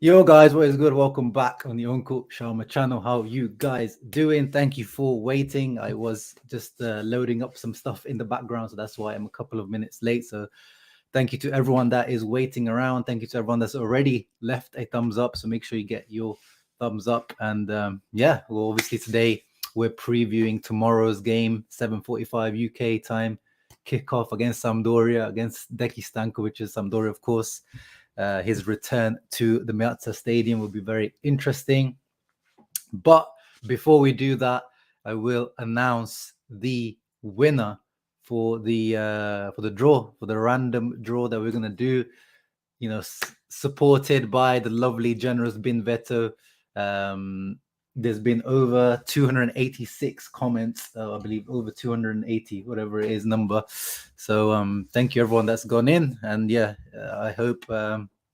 Yo guys, what is good? Welcome back on the Uncle Sharma channel. How you guys doing? Thank you for waiting. I was just loading up some stuff in the background, so that's why I'm a couple of minutes late. So thank you to everyone that is waiting around. Thank you to everyone that's already left a thumbs up. So make sure you get your thumbs up. And well, obviously today we're previewing tomorrow's game, 7:45 UK time, kickoff against Sampdoria, against Dejan Stankovic's Sampdoria, of course. His return to the Meazza Stadium will be very interesting. But before we do that, I will announce the winner for the draw, for the random draw that we're gonna do. You know, supported by the lovely, generous Bin Veto. There's been over 286 comments, I believe over 280, whatever it is number. So thank you everyone that's gone in, and I hope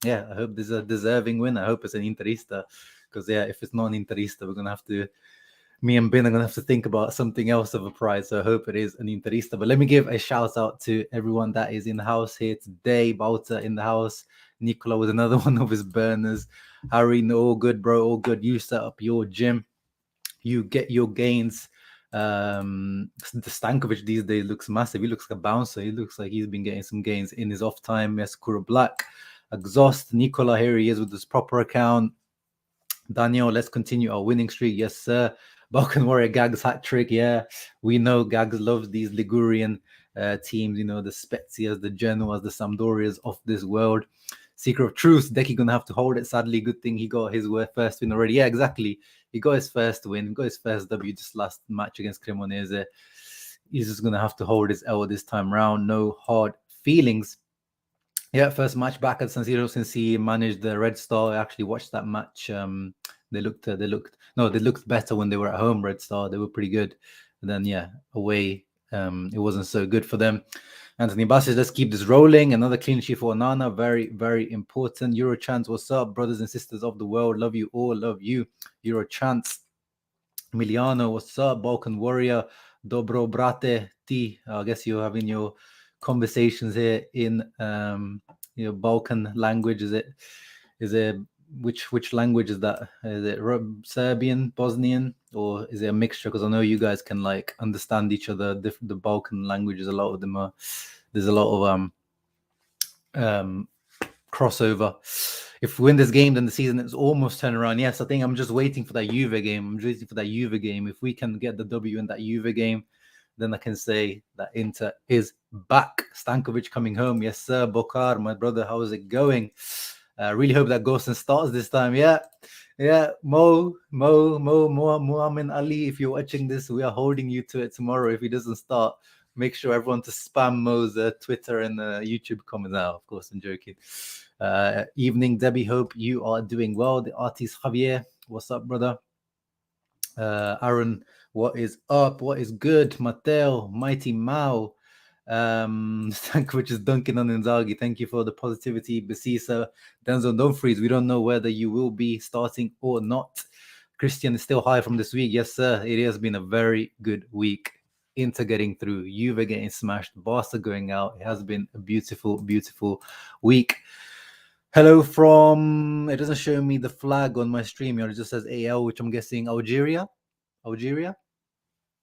I hope there's a deserving win. I hope it's an Interista, because if it's not an Interista, we're gonna have to, me and Ben are gonna have to think about something else of a prize. So I hope it is an Interista. But let me give a shout out to everyone that is in the house here today. Bauta in the house. Nicola with another one of his burners. Harry, no, all good, bro, all good. You set up your gym, you get your gains. The Stankovic these days looks massive. He looks like a bouncer. He looks like he's been getting some gains in his off time. Yaskura Black, Exhaust, Nicola, here he is with his proper account. Daniel, let's continue our winning streak. Yes, sir. Balkan Warrior, Gags hat trick. Yeah, we know Gags loves these Ligurian teams, you know, the Spezias, the Genoas, the Sampdorias of this world. Seeker of Truth, Deki gonna have to hold it. Sadly, good thing he got his first win already. Yeah, exactly. He got his first win, he got his first W this last match against Cremonese. He's just gonna have to hold his L this time round. No hard feelings. Yeah, first match back at San Siro since he managed the Red Star. I actually watched that match. They looked better when they were at home. Red Star, they were pretty good. And then away, it wasn't so good for them. Anthony Bassett, let's keep this rolling. Another clean sheet for Onana. Very, very important. Eurochance, what's up, brothers and sisters of the world? Love you all. Love you. Eurochance. Emiliano, what's up? Balkan Warrior. Dobro Brate T. I guess you're having your conversations here in Balkan language. Is it which language is that? Is it Serbian, Bosnian, or is it a mixture? Because I know you guys can like understand each other. The Balkan languages, a lot of them are. There's a lot of crossover. If we win this game, then the season is almost turned around. Yes, I think I'm just waiting for that Juve game. I'm just waiting for that Juve game. If we can get the W in that Juve game, then I can say that Inter is back. Stankovic coming home. Yes, sir. Bokar, my brother, how is it going? Really hope that Gostin starts this time. Yeah. Muhammad Ali, if you're watching this, we are holding you to it tomorrow. If he doesn't start, make sure everyone to spam Mo's Twitter and YouTube comments out. Of course, I'm joking. Evening, Debbie. Hope you are doing well. The artist Javier, what's up, brother? Aaron, what is up? What is good? Mateo, Mighty Mao. Stankovic is dunking on Inzaghi. Thank you for the positivity. Besisa, Denzel, don't freeze. We don't know whether you will be starting or not. Christian is still high from this week. Yes, sir. It has been a very good week. Inter getting through, Juve getting smashed, Barca going out. It has been a beautiful, beautiful week. Hello from, it doesn't show me the flag on my stream. It just says AL, which I'm guessing Algeria.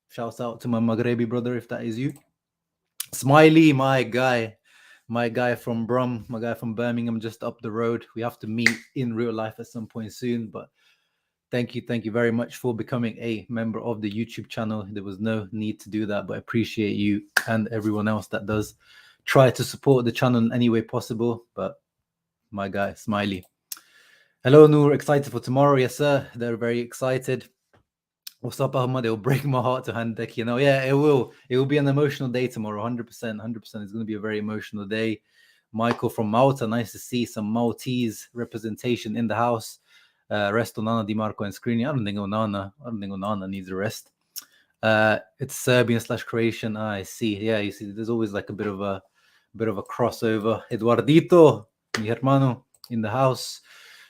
Shouts out to my Maghrebi brother if that is you. Smiley, my guy from Brum, my guy from Birmingham, just up the road. We have to meet in real life at some point soon, but thank you very much for becoming a member of the YouTube channel. There was no need to do that, but I appreciate you and everyone else that does try to support the channel in any way possible. But my guy, Smiley. Hello, Noor. Excited for tomorrow? Yes, sir. They're very excited. What's up, Ahmad? It will break my heart to hand Deki. Yeah, it will. It will be an emotional day tomorrow. 100%. It's going to be a very emotional day. Michael from Malta. Nice to see some Maltese representation in the house. Rest Onana, Di Marco, and Skriniar. I don't think Onana needs a rest. It's Serbian / Croatian. I see. Yeah, you see, there's always like a bit of a crossover. Eduardito, mi hermano, in the house.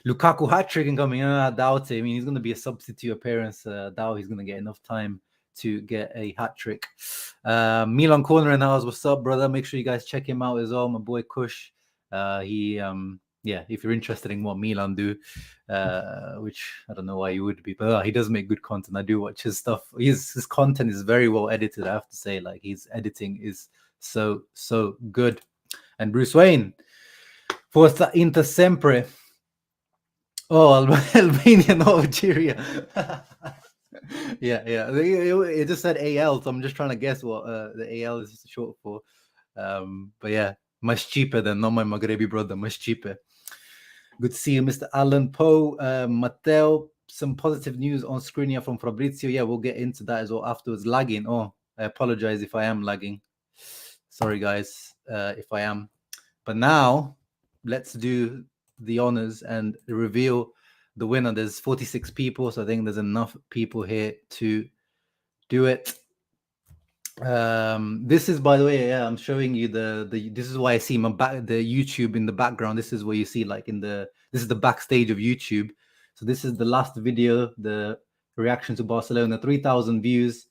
Lukaku hat-trick incoming. I doubt it. I mean, he's going to be a substitute appearance. Doubt he's going to get enough time to get a hat-trick. Milan Corner in the house. What's up, brother? Make sure you guys check him out as well. My boy Kush. He yeah, if you're interested in what Milan do, which I don't know why you would be, but he does make good content. I do watch his stuff. His content is very well edited, I have to say. Like, his editing is so good. And Bruce Wayne, Forza Inter Sempre. Oh, Albania, not Algeria. yeah. It just said AL, so I'm just trying to guess what the AL is short for. But yeah, much cheaper than not my Maghrebi brother, much cheaper. Good to see you, Mr. Alan Poe. Matteo, some positive news on screen here from Fabrizio. Yeah, we'll get into that as well afterwards. Lagging. Oh, I apologize if I am lagging. Sorry, guys, if I am. But now, let's do the honors and reveal the winner. There's 46 people, so I think there's enough people here to do it. This is, by the way, yeah, I'm showing you the this is why I see my back, the YouTube in the background. This is where you see, like, this is the backstage of YouTube. So this is the last video, the reaction to Barcelona. 3,000 views,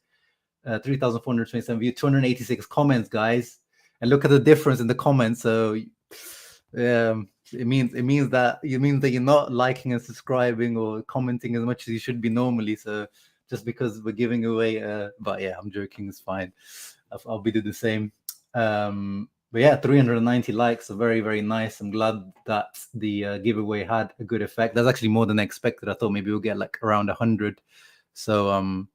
3,427 views, 286 comments, guys. And look at the difference in the comments. So it means that you're not liking and subscribing or commenting as much as you should be normally. So just because we're giving away, but yeah, I'm joking. It's fine. I'll be doing the same. But yeah, 390 likes are very, very nice. I'm glad that the giveaway had a good effect. That's actually more than I expected. I thought maybe we'll get like around 100. So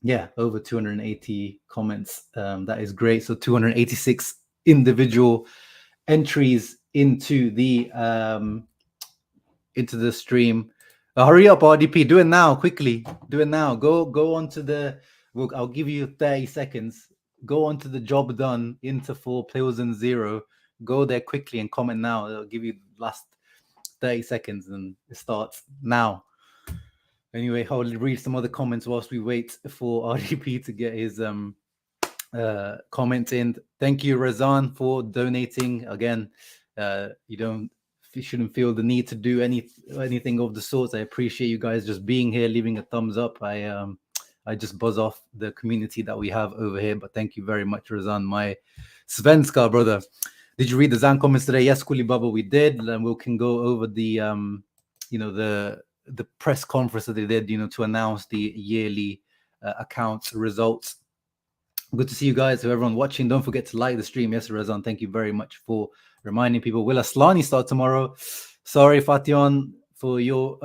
yeah, over 280 comments. That is great. So 286 individual entries into the stream. Hurry up, RDP. Do it now, quickly. Do it now. Go onto the. I'll give you 30 seconds. Go onto the job done into 4 Pilsen 0. Go there quickly and comment now. I'll give you the last 30 seconds and it starts now. Anyway, I'll read some other comments whilst we wait for RDP to get his comment in. Thank you, Razan, for donating. Again, you shouldn't feel the need to do anything of the sorts. I appreciate you guys just being here, leaving a thumbs up. I just buzz off the community that we have over here. But thank you very much, Razan, my Svenska brother. Did you read the Zan comments today? Yes, Kulibaba, we did. And we can go over the the press conference that they did, to announce the yearly accounts results. Good to see you guys. To everyone watching, don't forget to like the stream. Yes, Razan, thank you very much for reminding people. Will Aslani start tomorrow? Sorry, Fation, for your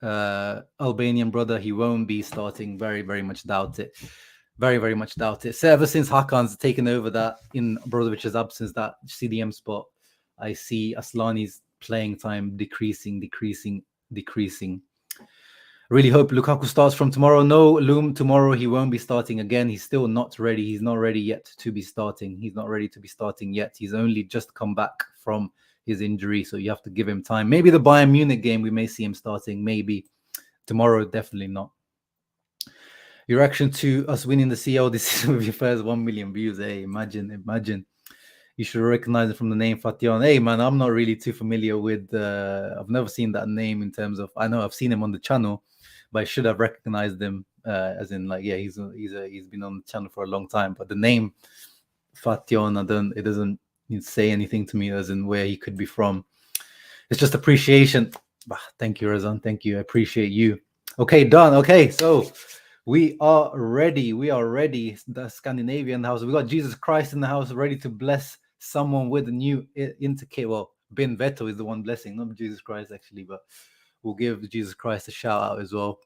Albanian brother. He won't be starting. Very, very much doubt it. Very, very much doubt it. So ever since Hakan's taken over that in Brodovic's absence, that CDM spot, I see Aslani's playing time decreasing. Really hope Lukaku starts from tomorrow. No, Loom, tomorrow he won't be starting again. He's still not ready. He's not ready yet to be starting. He's not ready to be starting yet. He's only just come back from his injury, so you have to give him time. Maybe the Bayern Munich game, we may see him starting. Maybe tomorrow, definitely not. Your reaction to us winning the CL this season with your first 1 million views. Hey, imagine. You should recognize it from the name Fation. Hey, man, I'm not really too familiar with. I've never seen that name in terms of. I know I've seen him on the channel, but I should have recognized him as in, like, yeah, he's been on the channel for a long time. But the name Fation, it doesn't say anything to me as in where he could be from. It's just appreciation. Thank you, Razan. Thank you. I appreciate you. Okay, done. Okay, so we are ready. The Scandinavian house. We got Jesus Christ in the house, ready to bless someone with a new interkit. Well, Ben Veto is the one blessing, not Jesus Christ, actually, but we'll give Jesus Christ a shout out as well.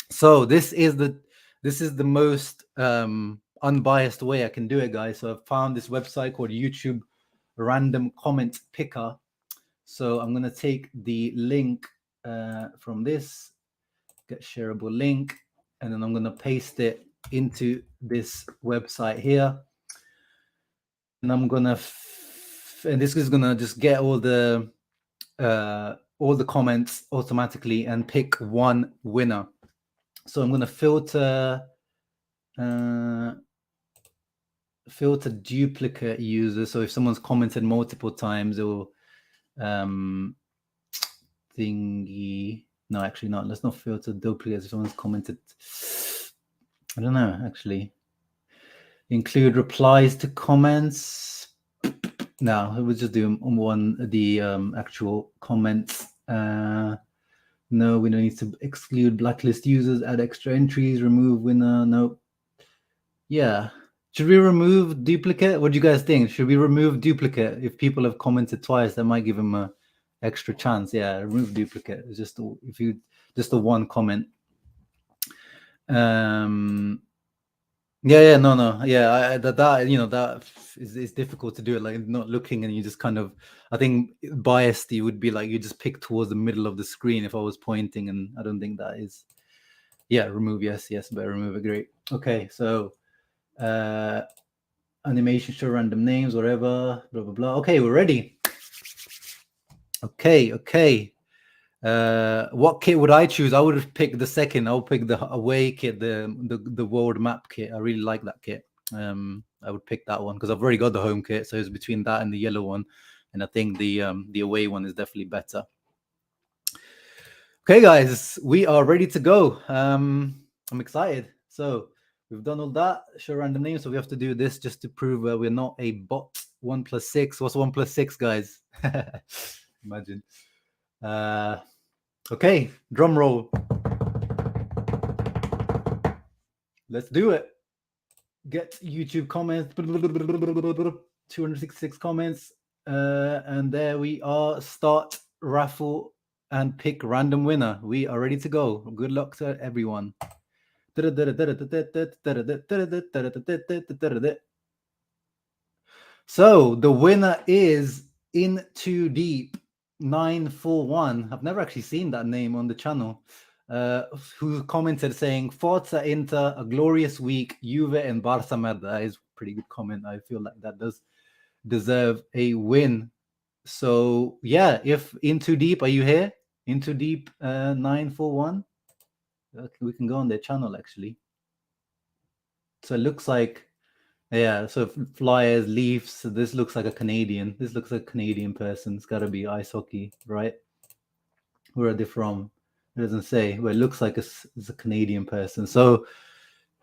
So this is the most unbiased way I can do it, guys. So I've found this website called YouTube Random Comment Picker. So I'm gonna take the link from this, get shareable link, and then I'm gonna paste it into this website here. And I'm gonna, and this is gonna just get all the comments automatically and pick one winner. So I'm gonna filter duplicate users. So if someone's commented multiple times, it will thingy. No, actually not. Let's not filter duplicates. If someone's commented, I don't know, actually. Include replies to comments. No, we'll just do the actual comments. No, we don't need to exclude blacklist users, add extra entries, remove winner. No. Yeah. Should we remove duplicate? What do you guys think? Should we remove duplicate? If people have commented twice, that might give them a extra chance. Yeah, remove duplicate. It's just just the one comment. Yeah, no. Yeah, that you know, that is difficult to do it, like not looking, and you just kind of, I think biased you would be like, you just pick towards the middle of the screen if I was pointing, and I don't think that is. Yeah, remove, yes, but remove it, great. Okay, so animation, show random names, whatever, blah blah blah. Okay, we're ready. Okay. What kit would I choose? I would have picked the second. I'll pick the away kit, the world map kit. I really like that kit. I would pick that one because I've already got the home kit, so it's between that and the yellow one, and I think the away one is definitely better. Okay, guys, we are ready to go. I'm excited. So we've done all that. Show random names. So we have to do this just to prove we're not a bot. 1 + 6. What's 1 + 6, guys? Imagine. Okay, drum roll. Let's do it. Get YouTube comments. 266 comments. And there we are. Start raffle and pick random winner. We are ready to go. Good luck to everyone. So the winner is In Too Deep 941. I've never actually seen that name on the channel. Who commented saying Forza Inter, a glorious week, Juve and Barca merda. That is a pretty good comment. I feel like that does deserve a win. So yeah, if In Too Deep, are you here? In Too Deep 941. Okay, we can go on their channel actually. So it looks like, yeah, so Flyers, Leafs, this looks like a Canadian. This looks like a Canadian person. It's got to be ice hockey, right? Where are they from? It doesn't say, but it looks like it's a Canadian person. So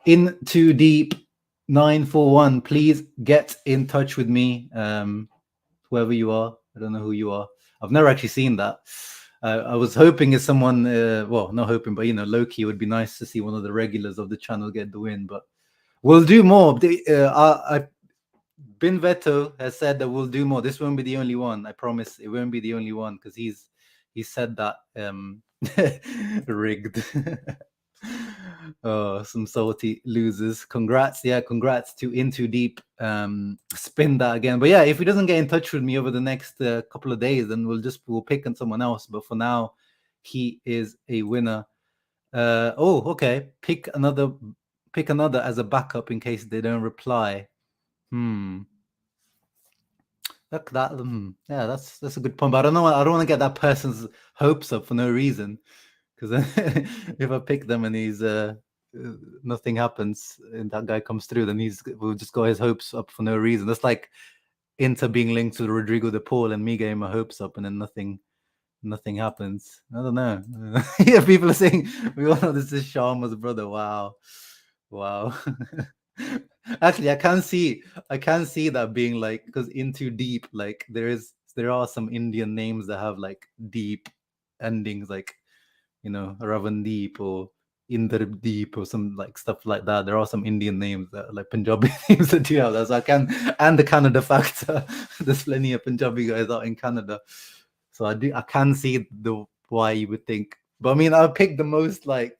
In Too Deep 941, please get in touch with me, whoever you are. I don't know who you are. I've never actually seen that. I was hoping as someone, well, not hoping, but, you know, low-key, it would be nice to see one of the regulars of the channel get the win, but we'll do more. Bin Veto has said that we'll do more. This won't be the only one. I promise it won't be the only one because he said that rigged. Oh, some salty losers. Congrats. Yeah, congrats to In Too Deep. Spin that again. But yeah, if he doesn't get in touch with me over the next couple of days, then we'll pick on someone else. But for now, he is a winner. Oh, okay. Pick another as a backup in case they don't reply. Yeah, that's a good point. But I don't know. I don't want to get that person's hopes up for no reason. Because if I pick them and he's nothing happens and that guy comes through, then we'll just got his hopes up for no reason. That's like Inter being linked to Rodrigo de Paul and me getting my hopes up and then nothing happens. I don't know. Yeah, people are saying we all know this is Sharma's brother. Wow. Actually, I can see that being like, because In Too Deep, like there are some Indian names that have like deep endings, like, you know, Ravandeep or Indradeep or some like stuff like that. There are some Indian names that like Punjabi names that do have that. So I can, and the Canada factor. There's plenty of Punjabi guys out in Canada. So I can see why you would think. But I mean, I'll pick the most like,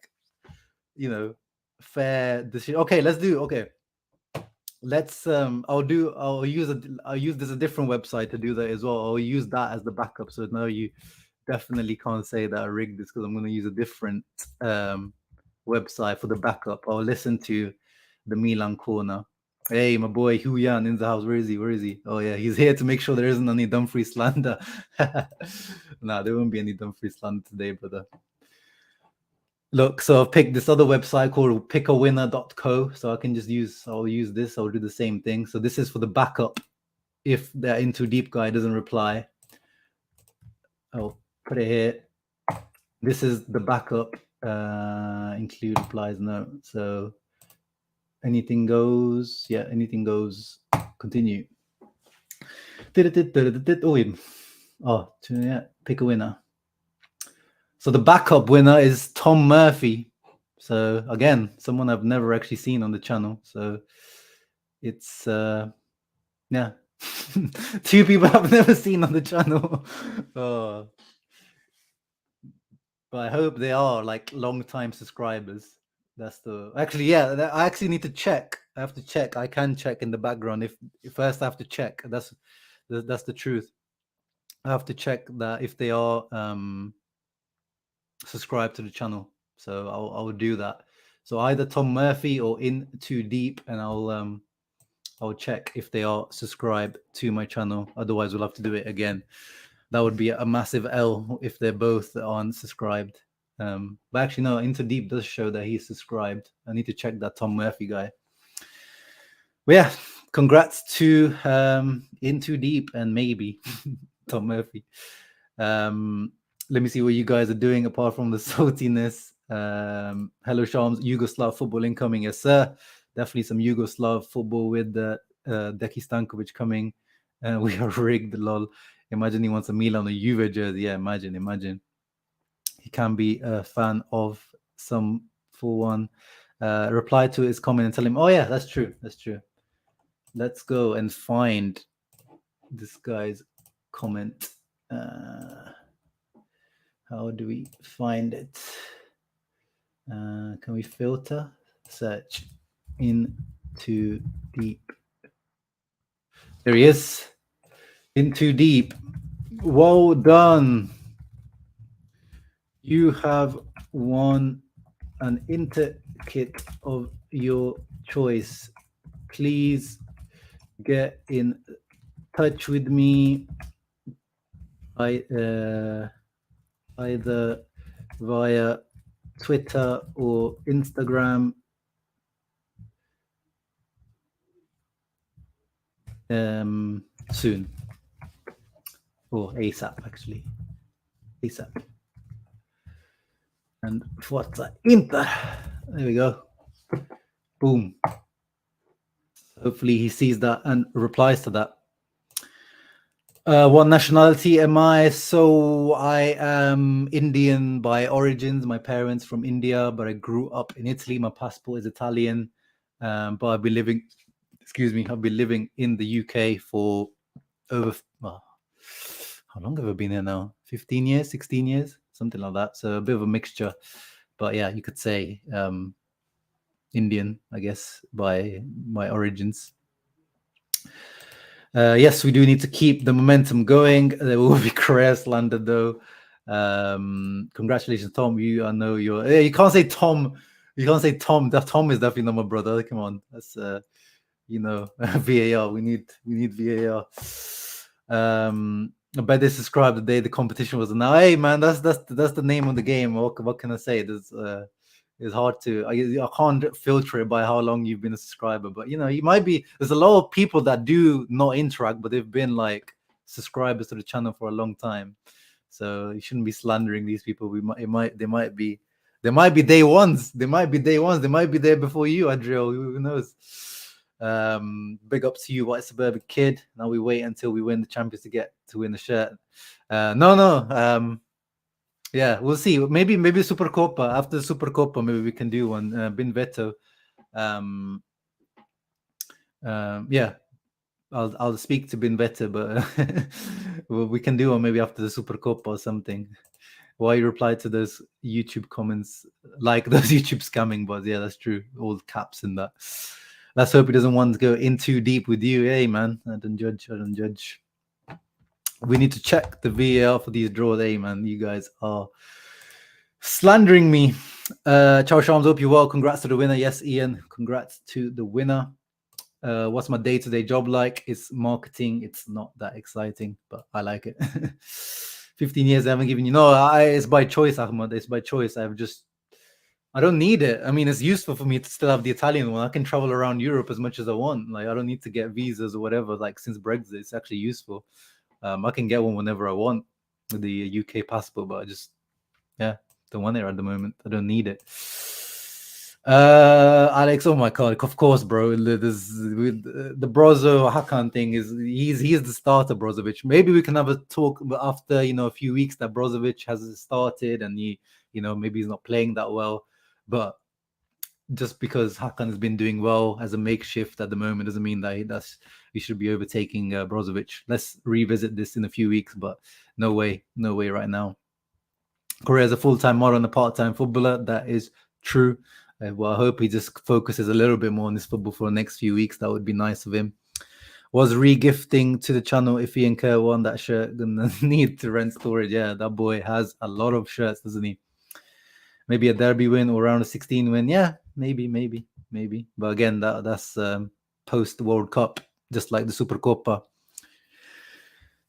you know, fair decision. Okay, let's I'll use this a different website to do that as well. I'll use that as the backup. So now you definitely can't say that I rigged this because I'm going to use a different website for the backup. I'll listen to the Milan corner. Hey, my boy Huyan in the house. Where is he? Oh yeah, he's here to make sure there isn't any Dumfries slander. Nah, there won't be any Dumfries slander today, brother. Look, so I've picked this other website called pickawinner.co. So I'll use this. I'll do the same thing. So this is for the backup. If the In Too Deep guy doesn't reply, I'll put it here. This is the backup. Include replies. No. So anything goes. Yeah, anything goes. Continue. Oh, yeah, pick a winner. So the backup winner is Tom Murphy. So again, someone I've never actually seen on the channel. So it's yeah, 2 people I've never seen on the channel. Oh. But I hope they are like long-time subscribers. That's the yeah. I actually need to check. I have to check. I can check in the background. If first I have to check. That's the truth. I have to check that if they are subscribed to the channel. So I'll do that. So either Tom Murphy or In Too Deep, and I'll check if they are subscribed to my channel. Otherwise, we'll have to do it again. That would be a massive L if they're both unsubscribed. But actually, no, Into Deep does show that he's subscribed. I need to check that Tom Murphy guy. But yeah, congrats to Into Deep and maybe Tom Murphy. Let me see what you guys are doing apart from the saltiness. Hello, Shams. Yugoslav football incoming. Yes, sir. Definitely some Yugoslav football with the Dejan Stankovic coming. We are rigged, lol. Imagine he wants a Milan or Juve jersey. Yeah, imagine. He can be a fan of some for one. Reply to his comment and tell him, oh yeah, that's true. Let's go and find this guy's comment. How do we find it? Can we filter? Search Into Deep. There he is. Into Deep. Well done. You have won an Inter kit of your choice. Please get in touch with me either via Twitter or Instagram soon, or ASAP actually. ASAP. And Forza Inter. There we go. Boom. Hopefully he sees that and replies to that. What nationality am I? So I am Indian by origins. My parents from India, but I grew up in Italy. My passport is Italian, but I've been living in the UK for over, well, how long have I been here now? 15 years, 16 years, something like that. So a bit of a mixture, but yeah, you could say Indian, I guess, by my origins. Yes, we do need to keep the momentum going. There will be career slander though. Congratulations, Tom. You can't say Tom. You can't say Tom. That Tom is definitely not my brother. Come on, that's VAR. We need VAR. I bet they subscribed the day the competition was announced. Hey man, that's the name of the game. What can I say? It's hard to. I can't filter it by how long you've been a subscriber, but you might be. There's a lot of people that do not interact, but they've been like subscribers to the channel for a long time. So you shouldn't be slandering these people. They might be day ones. They might be there before you, Adriel. Who knows? Big ups to you, White Suburban Kid. Now we wait until we win the Champions to win the shirt. No. Yeah, we'll see. Maybe Supercopa. After the Supercopa, maybe we can do one. Benveto. Yeah, I'll speak to Benveto, but we can do one maybe after the Supercopa or something. Why you reply to those YouTube comments like those YouTube scamming bots? Yeah, that's true. All caps in that. Let's hope he doesn't want to go in too deep with you. Hey, man, I don't judge. We need to check the VAR for these draws. Hey, man, you guys are slandering me. Ciao, Shams. Hope you're well. Congrats to the winner. Yes, Ian. Congrats to the winner. What's my day-to-day job like? It's marketing. It's not that exciting, but I like it. 15 years I haven't given you. No, it's by choice, Ahmad. It's by choice. I don't need it. I mean, it's useful for me to still have the Italian one. I can travel around Europe as much as I want. Like, I don't need to get visas or whatever. Like, since Brexit, it's actually useful. I can get one whenever I want with the UK passport, but I just, don't want it at the moment. I don't need it. Alex, oh my god, of course, bro. The Brozo Hakan thing is he's the starter, Brozovic. Maybe we can have a talk after a few weeks that Brozovic has started and maybe he's not playing that well, but just because Hakan has been doing well as a makeshift at the moment doesn't mean that he should be overtaking Brozovic. Let's revisit this in a few weeks, but no way right now. Correa is a full-time model and a part-time footballer. That is true. Well, I hope he just focuses a little bit more on this football for the next few weeks. That would be nice of him. Was re-gifting to the channel if he and Kerr won that shirt, gonna need to rent storage. Yeah, that boy has a lot of shirts, doesn't he? Maybe a derby win or round of 16 win. Yeah, maybe. But again, that's post World Cup, just like the Supercopa.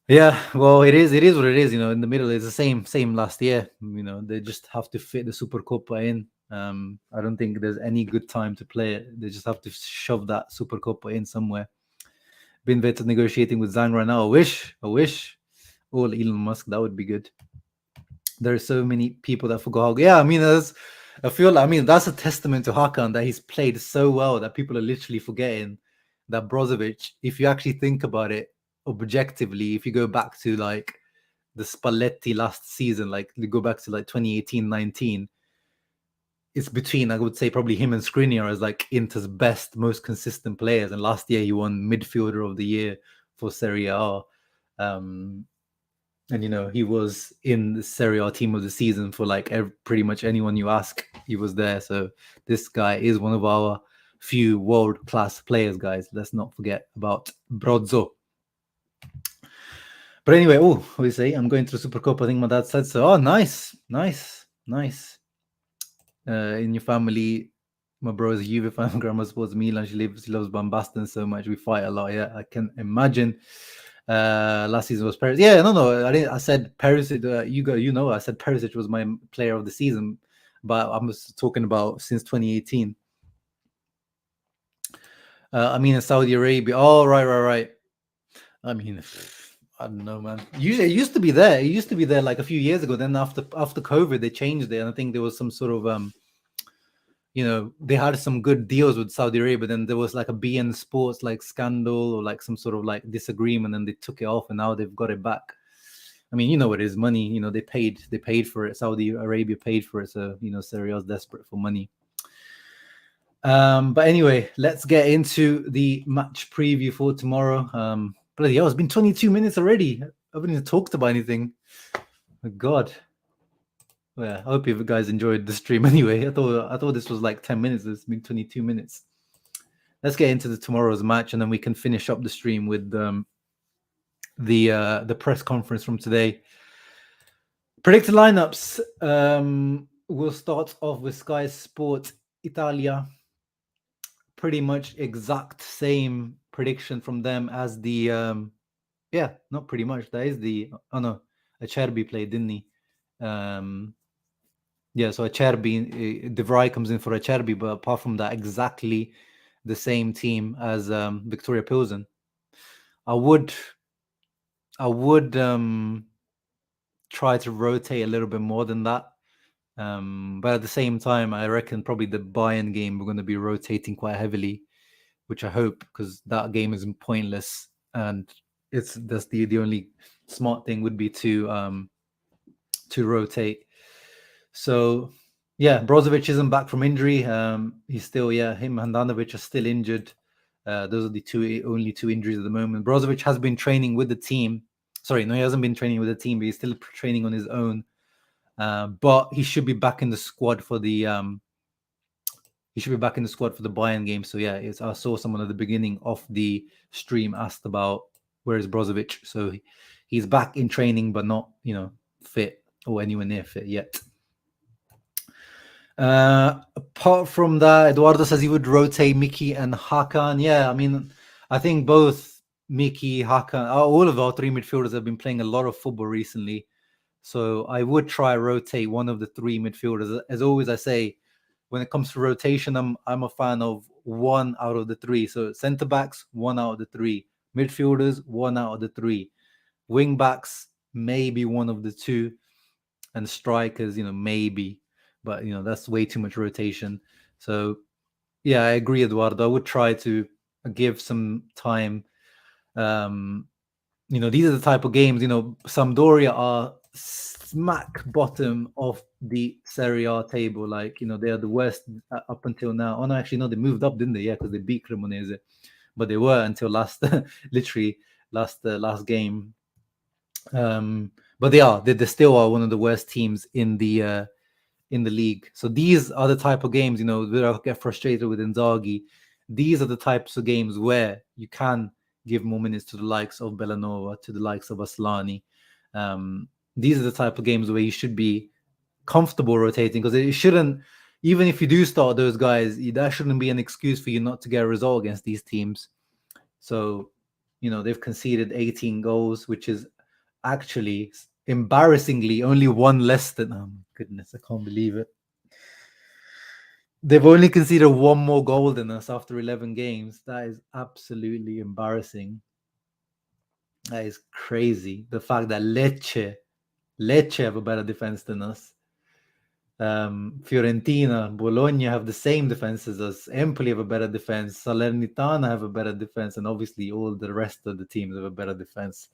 Yeah, well, it is what it is. In the middle, it's the same last year. They just have to fit the Supercopa in. I don't think there's any good time to play it. They just have to shove that Supercopa in somewhere. Been vetted negotiating with Zhang right now. I wish. Oh, Elon Musk, that would be good. There are so many people that forgot. Yeah, I mean, that's a testament to Hakan that he's played so well that people are literally forgetting that Brozovic, if you actually think about it objectively, if you go back to like the Spalletti last season, like you go back to like 2018-19, it's between, I would say, probably him and Skriniar as like Inter's best, most consistent players. And last year he won midfielder of the year for Serie A. And he was in the Serie A team of the season for like pretty much anyone you ask, he was there. So this guy is one of our few world-class players, guys. Let's not forget about Brozzo. But anyway, what do you say? I'm going to the Supercopa. I think my dad said so. Oh, nice. In your family, my bro is a Juve fan, grandma supports Milan. She loves Bambaston so much. We fight a lot. Yeah, I can imagine. Last season was Perisic. Yeah, no. I said Perisic. I said Perisic was my player of the season, but I'm just talking about since 2018. In Saudi Arabia. Oh, right. I mean, I don't know, man. Usually, it used to be there. It used to be there like a few years ago. Then after COVID, they changed it, and I think there was some sort of they had some good deals with Saudi Arabia. Then there was like a BN Sports like scandal or like some sort of like disagreement, and they took it off, and now they've got it back. I mean, what it is, money. They paid for it. Saudi Arabia paid for it, so Serie A is desperate for money. But anyway, let's get into the match preview for tomorrow. Bloody hell, it's been 22 minutes already. I haven't even talked about anything. Oh, God. Well, I hope you guys enjoyed the stream anyway. I thought this was like 10 minutes. It's been 22 minutes. Let's get into tomorrow's match, and then we can finish up the stream with the press conference from today. Predicted lineups. We'll start off with Sky Sport Italia. Pretty much exact same prediction from them as the not pretty much. That is the Acerbi played, didn't he? So Acerbi, De Vrij comes in for Acerbi, but apart from that, exactly the same team as Victoria Pilsen. I would try to rotate a little bit more than that. But at the same time, I reckon probably the Bayern game we're going to be rotating quite heavily, which I hope, because that game is pointless, and that's the only smart thing would be to rotate. So yeah, Brozovic isn't back from injury. He's still him and Handanovic are still injured. Those are the only two injuries at the moment. Brozovic has been training with the team. Sorry, no, he hasn't been training with the team, but he's still training on his own. But he should be back in the squad for the Bayern game. So yeah, I saw someone at the beginning of the stream asked about where is Brozovic. So he's back in training, but not fit or anywhere near fit yet. Apart from that, Eduardo says he would rotate Miki and Hakan. Yeah, I mean, I think both Miki, Hakan, all of our three midfielders have been playing a lot of football recently. So I would try rotate one of the three midfielders. As always, I say, when it comes to rotation, I'm a fan of one out of the three. So centre backs, one out of the three. Midfielders, one out of the three. Wing backs, maybe one of the two. And strikers, maybe. but that's way too much rotation. So yeah, I agree, Eduardo. I would try to give some time. These are the type of games. Sampdoria are smack bottom of the Serie A table. Like they are the worst up until now. Oh no, actually no, they moved up, didn't they? Yeah, because they beat Cremonese, but they were until last, literally last game. But they still are one of the worst teams in the league. So these are the type of games, where I get frustrated with Inzaghi. These are the types of games where you can give more minutes to the likes of Bellanova, to the likes of Aslani. These are the type of games where you should be comfortable rotating, because it shouldn't, even if you do start those guys, that shouldn't be an excuse for you not to get a result against these teams. So, they've conceded 18 goals, which is actually embarrassingly only one less than, oh my goodness, I can't believe it. They've only conceded one more goal than us after 11 games. That is absolutely embarrassing. That is crazy. The fact that Lecce have a better defense than us. Fiorentina, Bologna have the same defense as us. Empoli have a better defense. Salernitana have a better defense. And obviously all the rest of the teams have a better defense.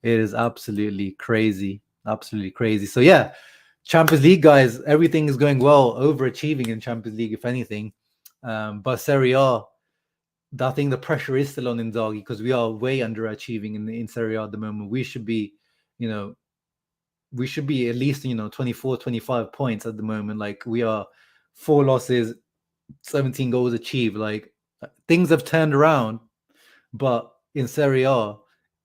It is absolutely crazy. Absolutely crazy. So yeah, Champions League, guys, everything is going well, overachieving in Champions League, if anything. But Serie A, I think the pressure is still on Inzaghi, because we are way underachieving in Serie A at the moment. We should be, at least, 24, 25 points at the moment. Like, we are 4 losses, 17 goals achieved. Like, things have turned around, but in Serie A,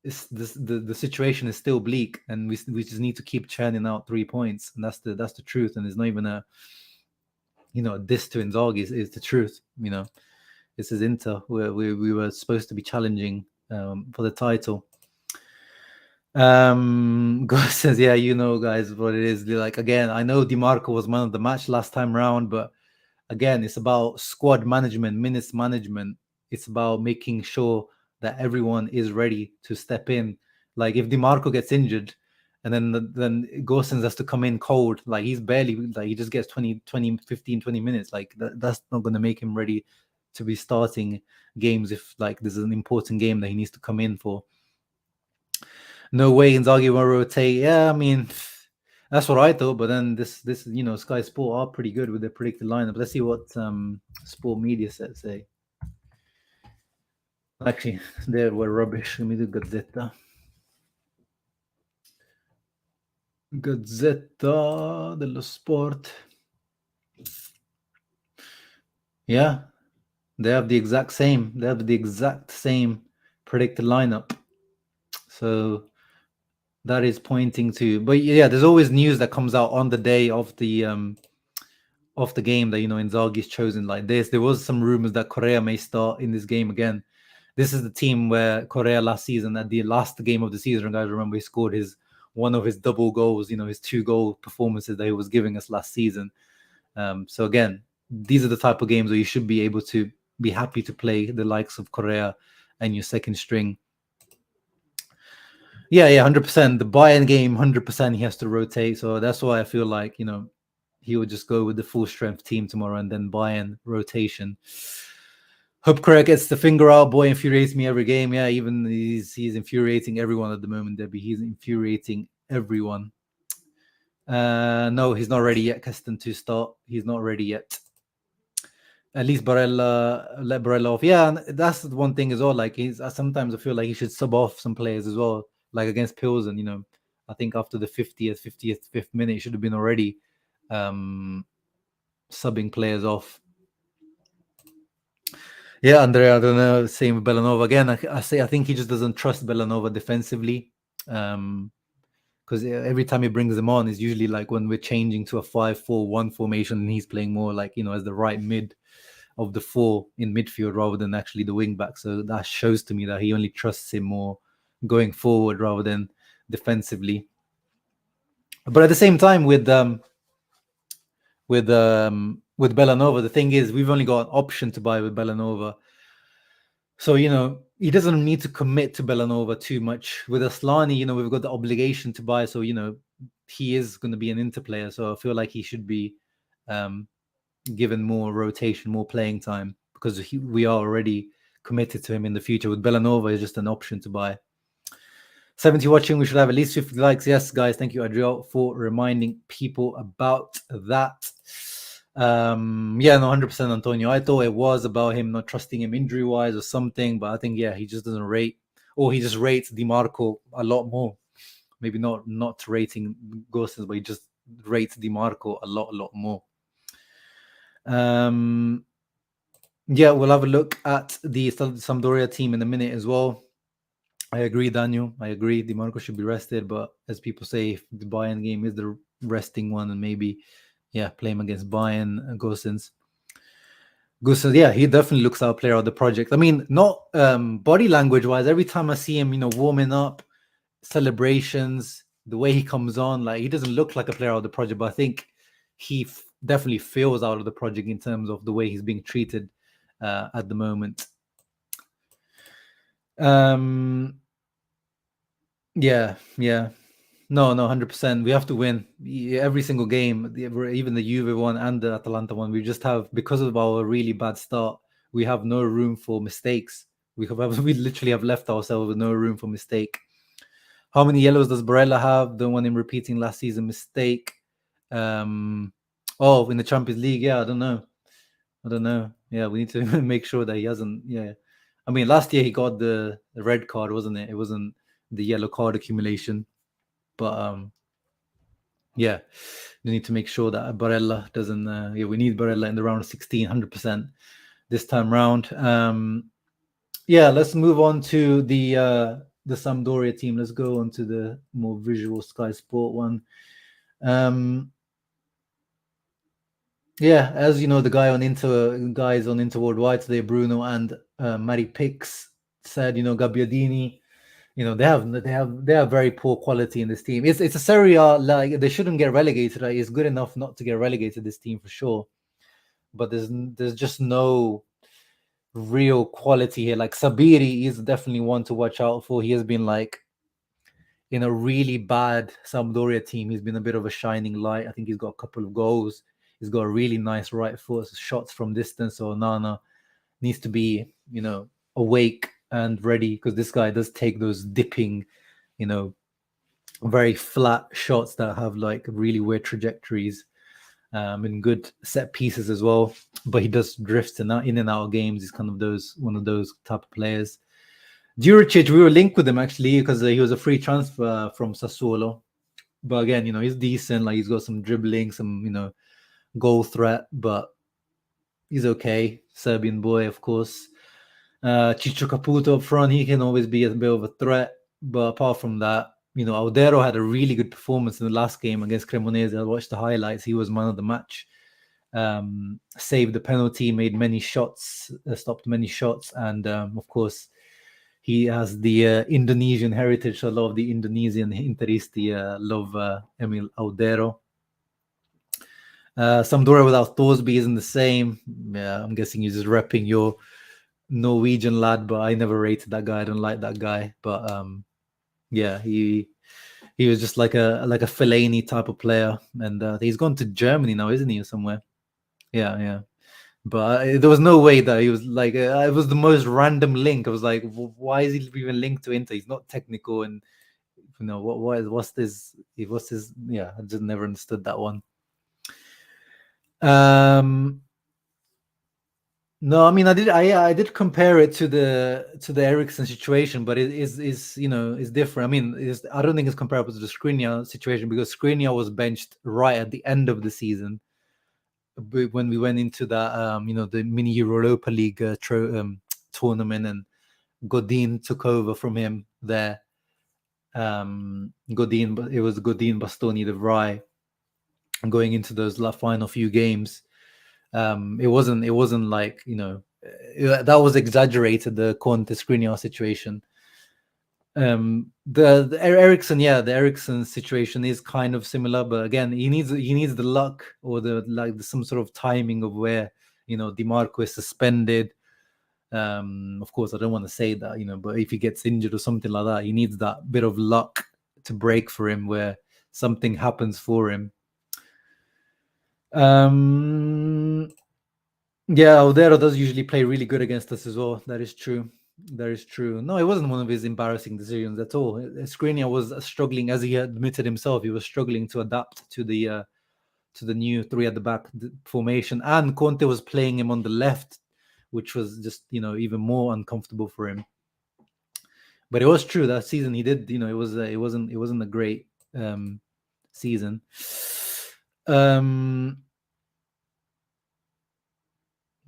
the situation is still bleak, and we just need to keep churning out 3 points, and that's the truth. And there's not even a diss to Inzaghi, is the truth. This is Inter, where we were supposed to be challenging for the title. God says, yeah, guys, what it is. Like, again, I know Di Marco was man of the match last time round, but again, it's about squad management, minutes management. It's about making sure that everyone is ready to step in. Like, if Di Marco gets injured, and then Gosens has to come in cold, like, he's barely, like, he just gets 20, 15, 20 minutes. Like, that's not going to make him ready to be starting games if, like, there's an important game that he needs to come in for. No way Inzaghi will rotate. Yeah, I mean, that's what I thought. But then this Sky Sport are pretty good with their predicted lineup. Let's see what Sport Media say. Actually, they were rubbish. Let me do Gazzetta. Gazzetta dello Sport. Yeah, they have the exact same. They have the exact same predicted lineup. So that is pointing to. But yeah, there's always news that comes out on the day of the game that Inzaghi's chosen like this. There was some rumors that Correa may start in this game again. This is the team where Correa last season, at the last game of the season, guys, remember, he scored one of his double goals, his 2-goal performances that he was giving us last season. So again, these are the type of games where you should be able to be happy to play the likes of Correa and your second string. Yeah, 100%. The Bayern game, 100%, he has to rotate. So that's why I feel like, he would just go with the full strength team tomorrow, and then Bayern rotation. Hope Correa gets the finger out. Boy, infuriates me every game. Yeah, even he's infuriating everyone at the moment, Debbie. He's infuriating everyone. No, he's not ready yet, Keston, to start. He's not ready yet. At least Barella, let Barella off. Yeah, and that's the one thing as well. Like, sometimes I feel like he should sub off some players as well. Like against Pilsen, I think after the 55th minute, he should have been already subbing players off. Yeah, Andrea, I don't know. Same with Bellanova. Again, I think he just doesn't trust Bellanova defensively. Because every time he brings them on, it's usually like when we're changing to a 5-4-1 formation, and he's playing more like, as the right mid of the 4 in midfield rather than actually the wing back. So that shows to me that he only trusts him more going forward rather than defensively. But at the same time, with Bellanova, the thing is, we've only got an option to buy with Bellanova. So, he doesn't need to commit to Bellanova too much. With Aslani, we've got the obligation to buy. So, he is going to be an Inter player. So I feel like he should be given more rotation, more playing time, because we are already committed to him in the future. With Belanova, is just an option to buy. 70 watching, we should have at least 50 likes. Yes, guys, thank you, Adriel, for reminding people about that. Yeah, no, 100% Antonio. I thought it was about him not trusting him injury-wise or something, but I think, yeah, he just doesn't rate, or he just rates DiMarco a lot more. Maybe not rating Gosens, but he just rates DiMarco a lot more. Yeah, we'll have a look at the Sampdoria team in a minute as well. I agree, Daniel. I agree. DiMarco should be rested, but as people say, if the Bayern game is the resting one, and maybe, yeah, play him against Bayern, Gosens. Yeah, he definitely looks our player of the project. I mean, not body language wise. Every time I see him, warming up, celebrations, the way he comes on, like, he doesn't look like a player of the project, but I think he definitely feels out of the project in terms of the way he's being treated at the moment. Yeah. No, 100%. We have to win every single game, even the Juve one and the Atalanta one. We just have, because of our really bad start, we have no room for mistakes. We literally have left ourselves with no room for mistake. How many yellows does Barella have? Don't want him repeating last season mistake. In the Champions League, yeah, I don't know. Yeah, we need to make sure that he hasn't. Yeah, I mean, last year he got the red card, wasn't it? It wasn't the yellow card accumulation, but yeah, we need to make sure that Barella doesn't. We need Barella in the round of 16, 100% this time round. Yeah, let's move on to the Sampdoria team. Let's go on to the more visual Sky Sport one. Yeah, as you know, the guys on Inter Worldwide today, Bruno and Mari Pix, said, Gabbiadini, they have very poor quality in this team. It's a Serie A, like, they shouldn't get relegated. Right? It's good enough not to get relegated, this team, for sure. But there's just no real quality here. Like, Sabiri is definitely one to watch out for. He has been, like, in a really bad Sampdoria team, he's been a bit of a shining light. I think he's got a couple of goals. He's got a really nice right foot, shots from distance. So Nana needs to be, awake and ready, because this guy does take those dipping, very flat shots that have, like, really weird trajectories, and good set pieces as well. But he does drift in and out of games. He's kind of one of those type of players. Juricic, we were linked with him actually because he was a free transfer from Sassuolo. But again, he's decent. Like, he's got some dribbling, some, goal threat, but he's okay. Serbian boy, of course. Ciccio Caputo up front, he can always be a bit of a threat. But apart from that, Audero had a really good performance in the last game against Cremonese. I watched the highlights. He was man of the match. Saved the penalty, made many shots, stopped many shots, and of course, he has the Indonesian heritage. So a lot of the Indonesian Interisti love Emil Audero. Sampdoria without Thorsby isn't the same. Yeah, I'm guessing you're just repping your Norwegian lad, but I never rated that guy. I don't like that guy. But yeah, he was just like a Fellaini type of player, and he's gone to Germany now, isn't he, or somewhere? Yeah. But there was no way that he was like, it was the most random link. I was like, why is he even linked to Inter? He's not technical, and what's this? Yeah, I just never understood that one. No, I mean, I did compare it to the Eriksen situation, but it is is different. I mean, I don't think it's comparable to the Skriniar situation, because Skriniar was benched right at the end of the season when we went into that the mini Europa League tournament, and Godin took over from him there. It was Godin, Bastoni, De Vrij going into those final few games. It wasn't like that was exaggerated, the Conte Skriniar situation. The Eriksen situation is kind of similar, but again, he needs the luck, or some sort of timing of where DiMarco is suspended. Of course, I don't want to say that, but if he gets injured or something like that, he needs that bit of luck to break for him, where something happens for him. Yeah, Odero does usually play really good against us as well. That is true. That is true. No, it wasn't one of his embarrassing decisions at all. Skriniar was struggling, as he admitted himself. He was struggling to adapt to the new three at the back formation, and Conte was playing him on the left, which was just even more uncomfortable for him. But it was true that season he did. It wasn't a great season.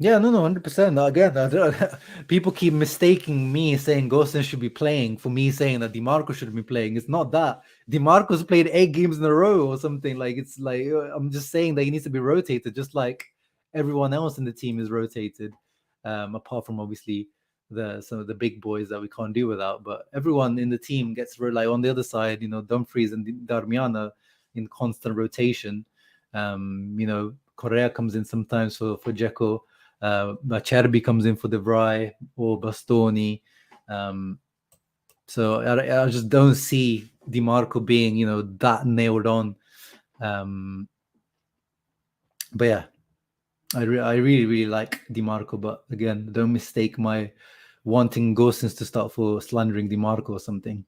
Yeah, no, 100%. Again, people keep mistaking me saying Gostin should be playing for me saying that DiMarco should be playing. It's not that. DiMarco's played 8 games in a row or something. Like, it's like, I'm just saying that he needs to be rotated, just like everyone else in the team is rotated, apart from obviously some of the big boys that we can't do without. But everyone in the team gets like on the other side, Dumfries and Darmian in constant rotation. Correa comes in sometimes for Dzeko. Acerbi comes in for De Vrij or Bastoni. So I just don't see DiMarco being, that nailed on. But yeah, I really, really like DiMarco. But again, don't mistake my wanting Gosens to start for slandering DiMarco or something.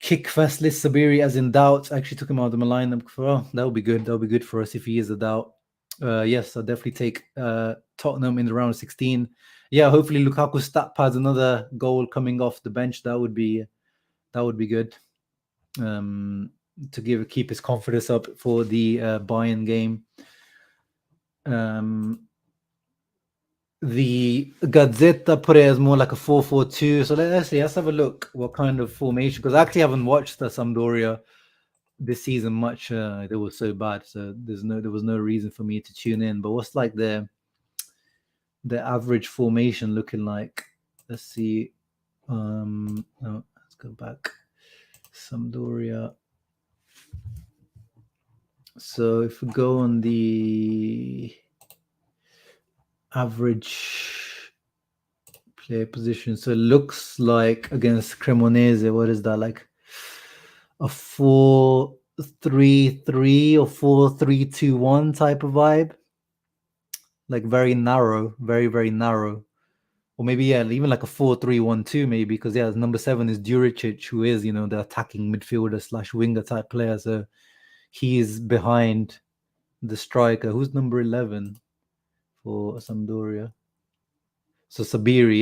Kick Fastless Sabiri as in doubt. I actually took him out of my lineup. That would be good. That would be good for us if he is a doubt. Yes, I'll definitely take Tottenham in the round of 16. Yeah, hopefully Lukaku stat pads another goal coming off the bench. That would be good. To keep his confidence up for the Bayern game. The Gazzetta put it as more like a 4-4-2. So let's have a look what kind of formation, because I actually haven't watched the Sampdoria this season much. They were so bad, so there was no reason for me to tune in. But what's like the average formation looking like? Let's see. Let's go back. Sampdoria. So if we go on the average player position, so it looks like against Cremonese, what is that, like a 4-3-3 or 4-3-2-1 type of vibe? Like very narrow, very, very narrow. Or maybe, yeah, even like a 4-3-1-2 maybe, because yeah, number 7 is Juricic, who is, the attacking midfielder / winger type player. So he's behind the striker. Who's number 11 for Sampdoria? So Sabiri,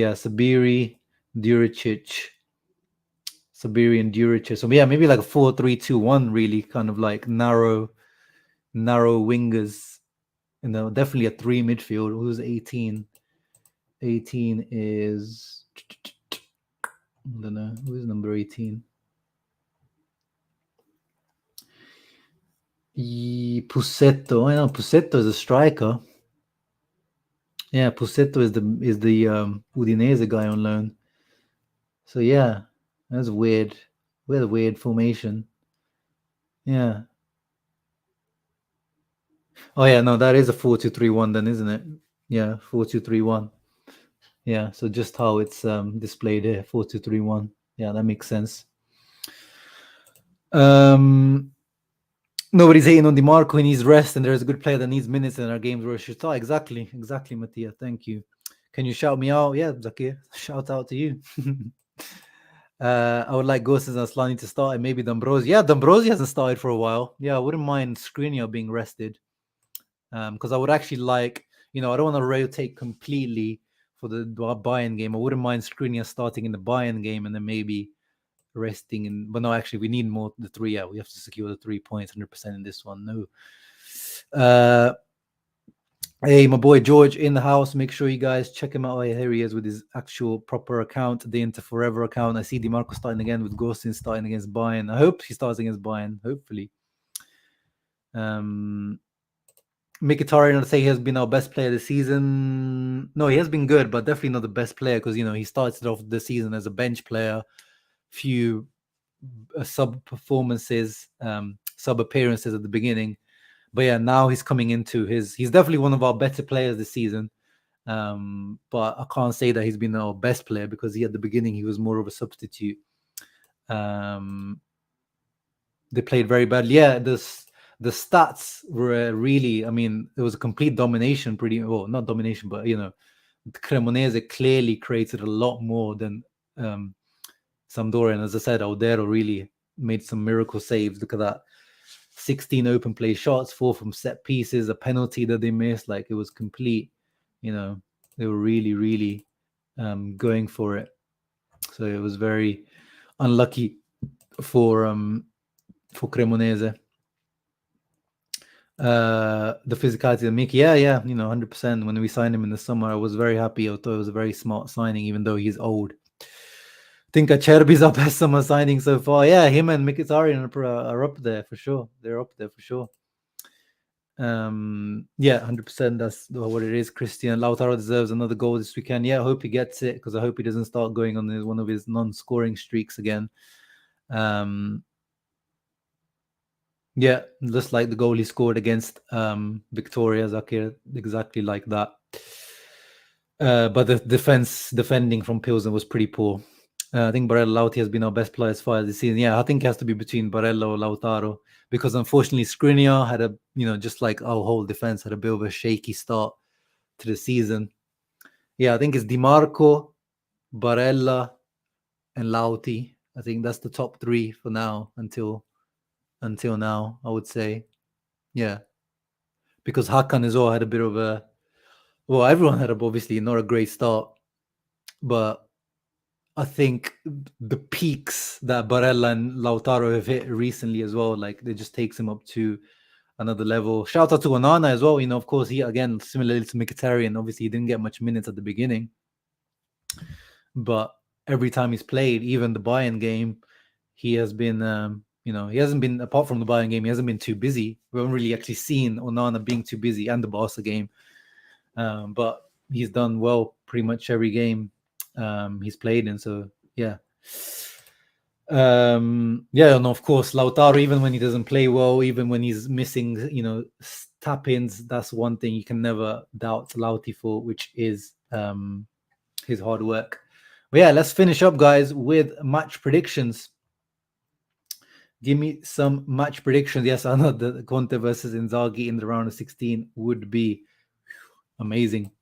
Juricic, Sabiri and Juricic. So yeah, maybe like a 4-3-2-1, really kind of like narrow wingers. Definitely a 3 midfield. Who's 18? 18 is, I don't know, who's number 18? Pusetto. I know Pusetto is a striker. Yeah, Pusetto is the Udinese guy on loan. So yeah, that's weird. We had a weird formation. Yeah. Oh yeah, no, that is a 4-2-3-1 then, isn't it? Yeah, 4-2-3-1. Yeah, so just how it's displayed here, 4-2-3-1. Yeah, that makes sense. Nobody's hating on DiMarco. He needs rest, and there's a good player that needs minutes in our games where should start. Exactly, Mattia. Thank you. Can you shout me out? Yeah, Zakir. Shout out to you. I would like Gosens and Aslani to start, and maybe D'Ambrosio. Yeah, D'Ambrosio hasn't started for a while. Yeah, I wouldn't mind Skriniar being rested. Because I would actually like, I don't want to rotate completely for the Bayern game. I wouldn't mind Skriniar starting in the Bayern game and then maybe resting. But no, actually, we need more the 3. Yeah, we have to secure the 3 points 100% in this one. No. Hey, my boy George in the house. Make sure you guys check him out. Oh, here he is with his actual proper account, the Inter Forever account. I see DiMarco starting again with Gostin starting against Bayern. I hope he starts against Bayern, hopefully. Mkhitaryan, I'd say he has been our best player this season. No, he has been good, but definitely not the best player because, he started off the season as a bench player, few sub performances, sub appearances at the beginning. But yeah, now he's coming into he's definitely one of our better players this season. But I can't say that he's been our best player because at the beginning he was more of a substitute. They played very badly. Yeah, the stats were really, I mean, it was a complete domination, pretty well, not domination, but Cremonese clearly created a lot more than Sampdoria. And as I said, Audero really made some miracle saves. Look at that. 16 open play shots, 4 from set pieces, a penalty that they missed. Like, it was complete, they were really, really going for it. So it was very unlucky for Cremonese. The physicality of Mickey, yeah, 100%. When we signed him in the summer, I was very happy. I thought it was a very smart signing, even though he's old. I think Acerbi's our best summer signing so far. Yeah, him and Mkhitaryan are up there for sure. They're up there for sure. 100%. That's what it is. Christian Lautaro deserves another goal this weekend. Yeah, I hope he gets it, because I hope he doesn't start going on one of his non-scoring streaks again. Yeah, just like the goal he scored against Victoria Zakir, exactly like that. But the defending from Pilsen was pretty poor. I think Barella Lauti has been our best player as far as the season. Yeah, I think it has to be between Barella or Lautaro, because unfortunately Skriniar had a, just like our whole defense, had a bit of a shaky start to the season. Yeah, I think it's Di Marco, Barella, and Lauti. I think that's the top 3 for now until now, I would say. Yeah, because Hakan as well had a bit of a, well, everyone had obviously not a great start, but I think the peaks that Barella and Lautaro have hit recently as well, like, it just takes him up to another level. Shout out to Onana as well. Of course, he, again, similarly to Mkhitaryan, obviously he didn't get much minutes at the beginning, but every time he's played, even the Bayern game, he has been, he hasn't been, apart from the Bayern game, he hasn't been too busy. We haven't really actually seen Onana being too busy, and the Barca game. But he's done well pretty much every game he's played in. So yeah. And of course Lautaro, even when he doesn't play well, even when he's missing, tap-ins, that's one thing you can never doubt Lauti for, which is his hard work. But yeah, let's finish up, guys, with match predictions. Give me some match predictions. Yes, I know that Conte versus Inzaghi in the round of 16 would be amazing.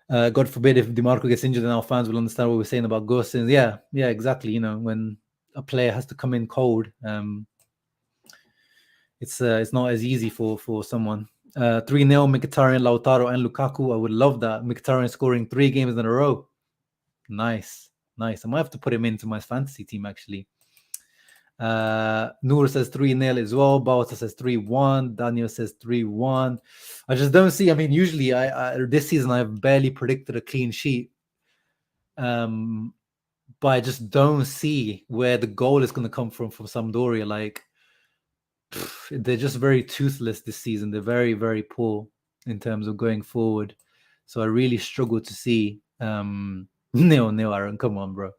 God forbid if DiMarco gets injured, and our fans will understand what we're saying about Gosens. Yeah, exactly. When a player has to come in cold, it's not as easy for someone. 3-0 Mkhitaryan, Lautaro, and Lukaku. I would love that. Mkhitaryan scoring 3 games in a row. Nice. I might have to put him into my fantasy team, actually. Noor says 3-0 as well. Bauta says 3-1. Daniel says 3-1. I just don't see. I mean, usually I this season I've barely predicted a clean sheet. But I just don't see where the goal is going to come from Sampdoria. Like, they're just very toothless this season. They're very, very poor in terms of going forward. So I really struggle to see. No, Aaron, come on, bro.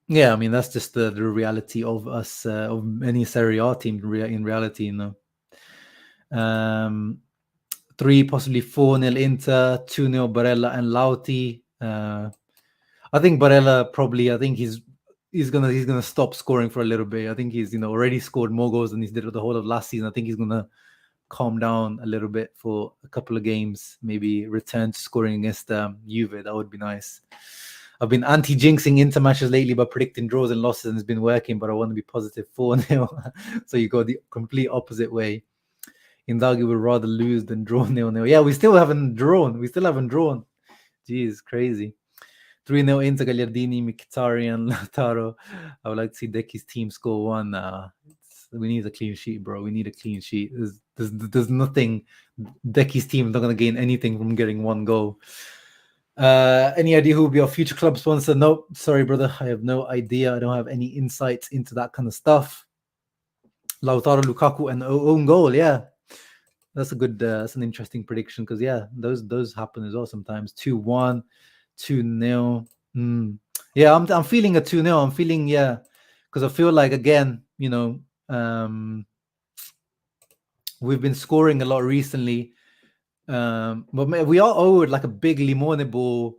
Yeah, I mean, that's just the reality of us, of any Serie A team in reality, 3, possibly 4-0 Inter, 2-0 Barella and Lauti. I think Barella probably, I think he's gonna stop scoring for a little bit. I think he's already scored more goals than he did the whole of last season. I think he's gonna calm down a little bit for a couple of games, maybe return to scoring against Juve. That would be nice. I've been anti-jinxing Inter matches lately by predicting draws and losses, and it's been working, but I want to be positive 4-0. So you go the complete opposite way. Inzaghi would rather lose than draw 0-0. Yeah, we still haven't drawn. Jeez, crazy. 3-0 Inter, Gagliardini, Mkhitaryan, Lautaro. I would like to see DEKI's team score 1. We need a clean sheet, bro. We need a clean sheet. There's nothing. DEKI's team is not going to gain anything from getting 1 goal. Any idea who will be our future club sponsor? No, sorry, brother. I have no idea. I don't have any insights into that kind of stuff. Lautaro, Lukaku, and own goal. Yeah, that's a good. That's an interesting prediction, because those happen as well sometimes. 2-1, 2-0. Yeah, I'm feeling a 2-0. I'm feeling because I feel like, again, we've been scoring a lot recently. But we are owed like a big Limone ball,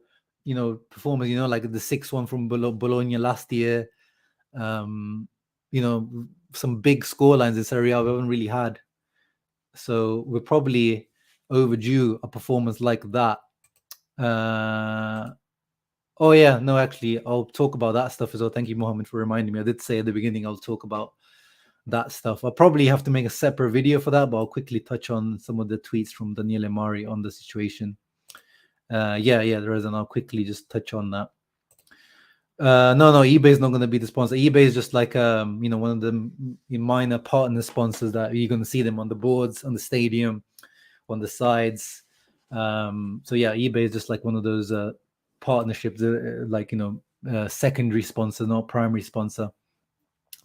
performance, like the 6-1 from Bologna last year. some big scorelines in Serie A we haven't really had. So we're probably overdue a performance like that. Oh yeah, no, actually, I'll talk about that stuff as well. Thank you, Mohammed, for reminding me. I did say at the beginning I'll talk about that stuff. I'll probably have to make a separate video for that, but I'll quickly touch on some of the tweets from Daniele Mari on the situation. Yeah, there is, and I'll quickly just touch on that. No, eBay is not going to be the sponsor. eBay is just like one of the minor partner sponsors that you're going to see them on the boards, on the stadium, on the sides. So yeah, eBay is just like one of those partnerships, secondary sponsor, not primary sponsor.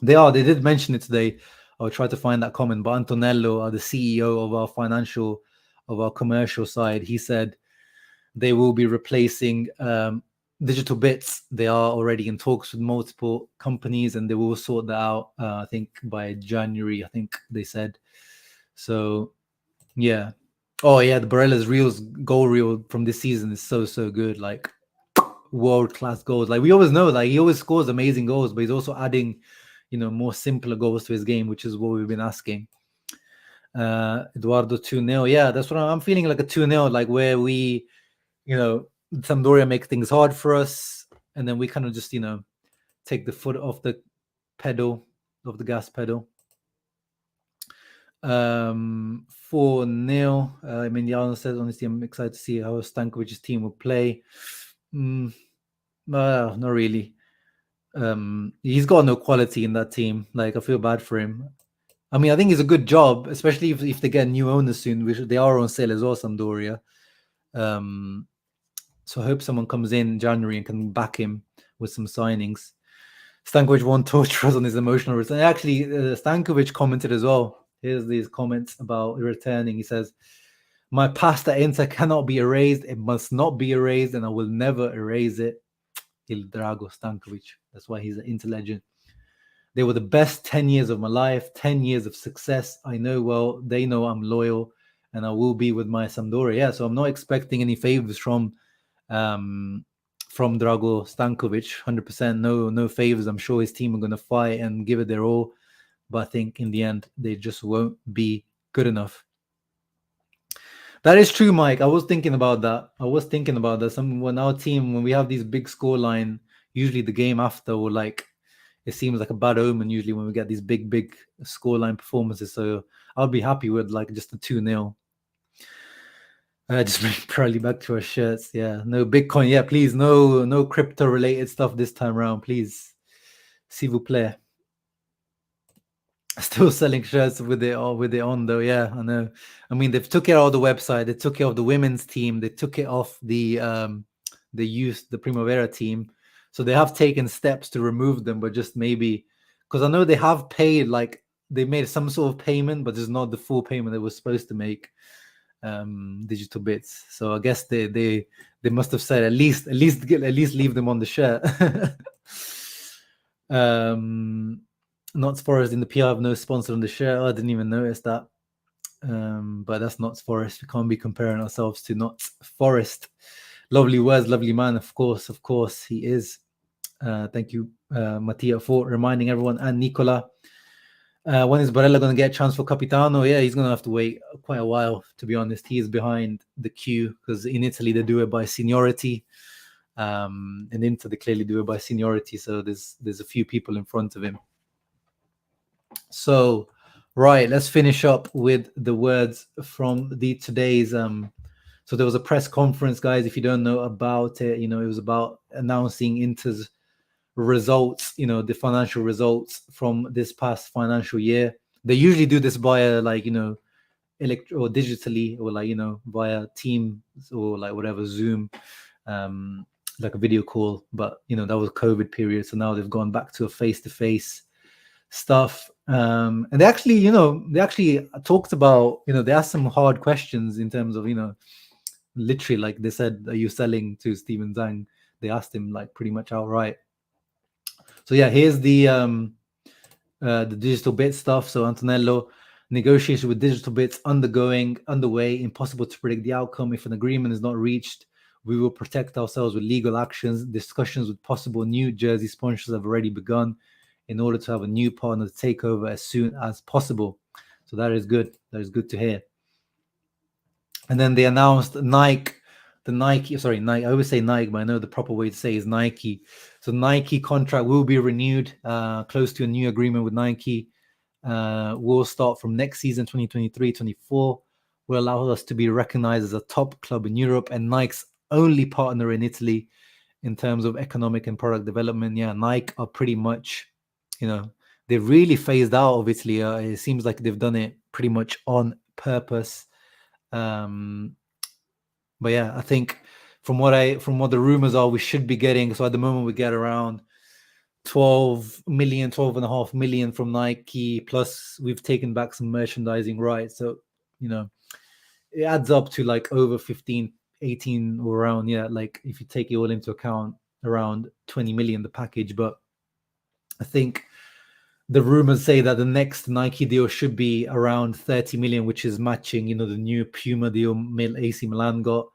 They did mention it today. I'll try to find that comment, but Antonello, the CEO of our commercial side, he said they will be replacing Digital Bits. They are already in talks with multiple companies, and they will sort that out, I think by January, I think they said. So yeah. Oh yeah, the Barella's goal reel from this season is so good, like world-class goals. Like we always know, like he always scores amazing goals, but he's also adding more simpler goals to his game, which is what we've been asking. Eduardo 2-0. Yeah, that's what I'm feeling, like a 2-0, like where we, Sampdoria make things hard for us, and then we kind of just, take the foot off the pedal, of the gas pedal. 4-0. Yano says, honestly, I'm excited to see how Stankovic's team will play. Not really. He's got no quality in that team. Like, I feel bad for him. I mean, I think it's a good job, especially if they get new owners soon, which they are on sale as well, Sampdoria. So I hope someone comes in January and can back him with some signings. Stankovic won't torture us on his emotional return. Actually, Stankovic commented as well. Here's these comments about returning. He says, "My past at Inter cannot be erased. It must not be erased, and I will never erase it." Il Drago Stankovic. That's why he's an Inter legend. They were the best 10 years of my life, 10 years of success. I know well, they know I'm loyal, and I will be with my Sampdoria. Yeah, so I'm not expecting any favors from Drago Stankovic. 100%, no favors. I'm sure his team are going to fight and give it their all, but I think in the end they just won't be good enough. That is true, Mike. I was thinking about that. When our team, when we have these big scoreline, usually the game after, or like, it seems like a bad omen usually when we get these big scoreline performances. So I'll be happy with like just a 2-0. Just bring Pirelli back to our shirts. Yeah, no Bitcoin. Yeah, please, no crypto related stuff this time around, please. S'il vous plaît. Still selling shirts with it on though. Yeah, I know. I mean, they've took it off the website. They took it off the women's team. They took it off the Primavera team. So they have taken steps to remove them, but just maybe because I know they have paid, like they made some sort of payment, but it's not the full payment they were supposed to make. Digital Bits. So I guess they must have said at least leave them on the shirt. Notts Forest in the PR have no sponsor on the shirt. I didn't even notice that. But that's Notts Forest. We can't be comparing ourselves to Notts Forest. Lovely words, lovely man. Of course, he is. Thank you, Mattia, for reminding everyone, and Nicola. When is Barella going to get a chance for Capitano? Yeah, he's going to have to wait quite a while, to be honest. He is behind the queue because in Italy they do it by seniority. And Inter they clearly do it by seniority. So there's a few people in front of him. So, right, let's finish up with the words from today's. So there was a press conference, guys. If you don't know about it, it was about announcing Inter's results, the financial results from this past financial year. They usually do this via or digitally, or via Teams or like whatever, Zoom, like a video call. But that was COVID period, so now they've gone back to a face-to-face stuff. And they actually talked about, they asked some hard questions in terms of, literally, like they said, are you selling to Steven Zhang? They asked him like pretty much outright. So yeah, here's the Digital Bit stuff. So Antonello, negotiation with Digital Bits underway. Impossible to predict the outcome. If an agreement is not reached, we will protect ourselves with legal actions. Discussions with possible new jersey sponsors have already begun. in order to have a new partner to take over as soon as possible. So that is good. That is good to hear. And then they announced Nike. I always say Nike, but I know the proper way to say is Nike. So Nike contract will be renewed, close to a new agreement with Nike. Will start from next season, 2023-24. Will allow us to be recognized as a top club in Europe and Nike's only partner in Italy in terms of economic and product development. Yeah, Nike are pretty much, they've really phased out of Italy. It seems like they've done it pretty much on purpose. But yeah, I think from what the rumors are, we should be getting. So at the moment, we get around 12.5 million from Nike. Plus, we've taken back some merchandising rights. So it adds up to like over 15, 18 or around. Yeah, like if you take it all into account, around 20 million the package. But I think the rumors say that the next Nike deal should be around 30 million, which is matching, the new Puma deal AC Milan got.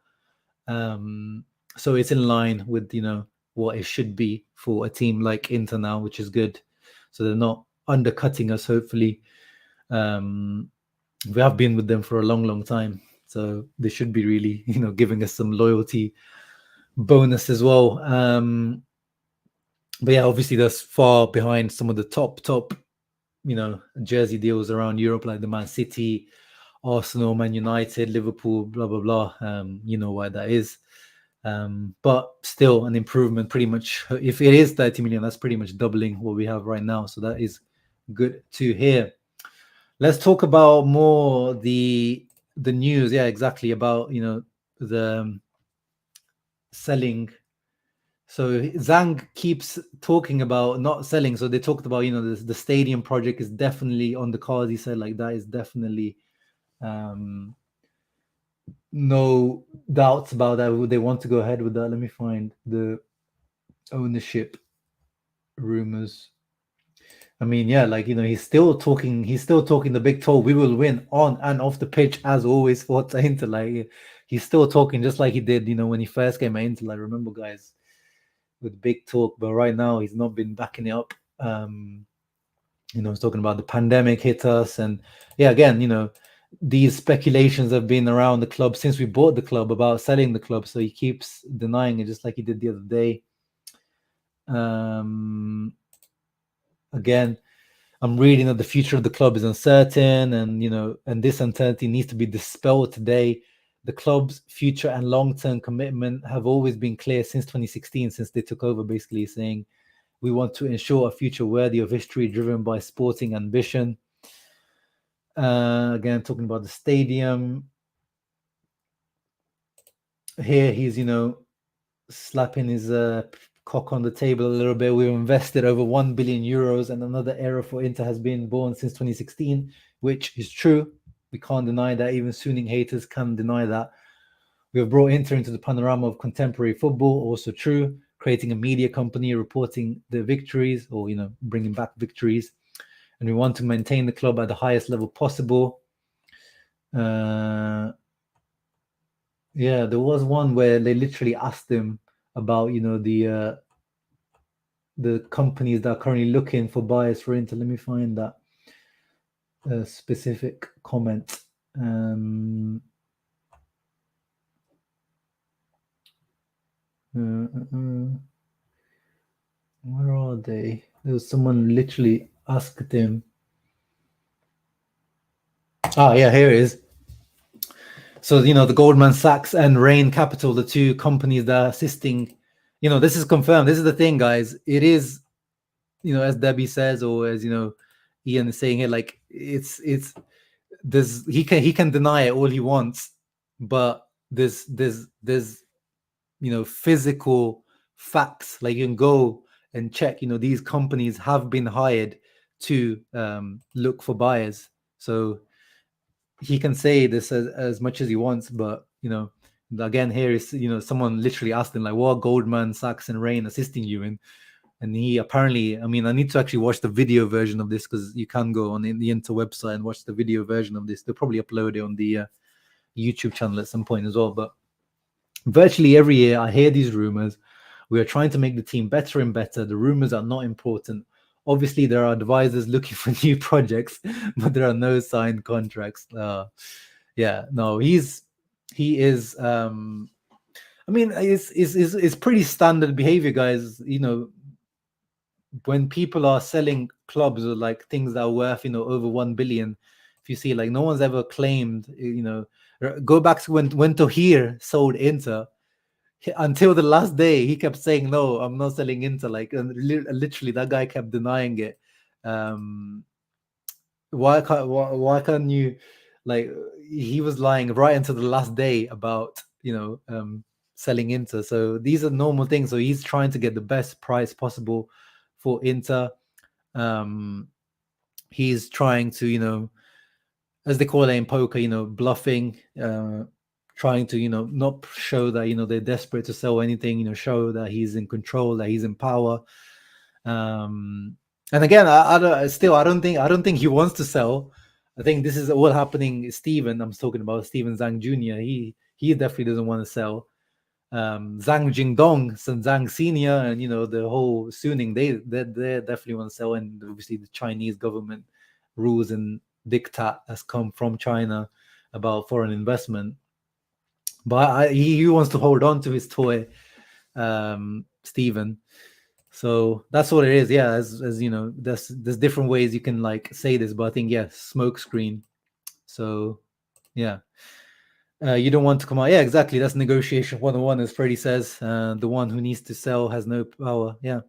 So it's in line with, what it should be for a team like Inter now, which is good. So they're not undercutting us, hopefully. We have been with them for a long, long time. So they should be really, giving us some loyalty bonus as well. But yeah, obviously that's far behind some of the top, jersey deals around Europe, like the Man City, Arsenal, Man United, Liverpool, blah, blah, blah. You know why that is. But still an improvement, pretty much. If it is 30 million, that's pretty much doubling what we have right now. So that is good to hear. Let's talk about more the news. Yeah, exactly, about, the selling. So Zhang keeps talking about not selling. So they talked about, the stadium project is definitely on the cards. He said like that is definitely no doubts about that. They want to go ahead with that. Let me find the ownership rumors. I mean, yeah, like, he's still talking the big talk. We will win on and off the pitch as always for Inter. Like, he's still talking just like he did, when he first came at Inter. Like, remember, guys, with big talk, but right now he's not been backing it up. He's talking about the pandemic hit us, and yeah, again, these speculations have been around the club since we bought the club about selling the club. So he keeps denying it, just like he did the other day. Again, I'm reading that the future of the club is uncertain, and this uncertainty needs to be dispelled today. The club's future and long-term commitment have always been clear since 2016, since they took over, basically saying, we want to ensure a future worthy of history driven by sporting ambition. Again, talking about the stadium. Here he's, slapping his cock on the table a little bit. We've invested over 1 billion euros, and another era for Inter has been born since 2016, which is true. We can't deny that. Even Sunning haters can deny that. We have brought Inter into the panorama of contemporary football, also true. Creating a media company, reporting the victories, or, bringing back victories. And we want to maintain the club at the highest level possible. Yeah, there was one where they literally asked him about, the companies that are currently looking for buyers for Inter. Let me find that specific comment. Where are they? There was someone literally asked him. Yeah, here it is. So, the Goldman Sachs and Rain Capital, the two companies that are assisting, this is confirmed. This is the thing, guys. It is, as Debbie says, or as, Ian is saying here, like, he can deny it all he wants, but there's physical facts. Like, you can go and check, these companies have been hired to look for buyers. So he can say this as much as he wants, but again, here is someone literally asked him, like, what Goldman Sachs and Rain assisting you in? And he apparently, I need to actually watch the video version of this, because you can go on the Inter website and watch the video version of this. They'll probably upload it on the YouTube channel at some point as well. But virtually every year I hear these rumors. We are trying to make the team better and better. The rumors are not important. Obviously, there are advisors looking for new projects, but there are no signed contracts. Yeah, no, he is. I mean, it's pretty standard behavior, guys. You know, when people are selling clubs or like things that are worth, you know, over 1 billion, if you see, like, no one's ever claimed, you know, go back to when Tohir sold Inter. Until the last day, he kept saying, "No, I'm not selling Inter." Like, and literally, that guy kept denying it. Why can't you, like, he was lying right until the last day about, you know, selling Inter. So these are normal things. So he's trying to get the best price possible for Inter. He's trying to, you know, as they call it in poker, you know, bluffing, trying to, you know, not show that, you know, they're desperate to sell anything, you know, show that he's in control, that he's in power. And again, I don't think he wants to sell. I think this is all happening. Steven, I'm talking about Steven Zhang Jr. He definitely doesn't want to sell. Zhang Jingdong, Zhang Senior, and, you know, the whole Suning, they definitely want to sell. And obviously the Chinese government rules and diktat has come from China about foreign investment. But he wants to hold on to his toy, Steven. So that's what it is. Yeah, as you know, there's different ways you can like say this, but I think, yeah, smoke screen. So yeah. You don't want to come out. Yeah, exactly. That's negotiation 101, as Freddie says. The one who needs to sell has no power. Yeah,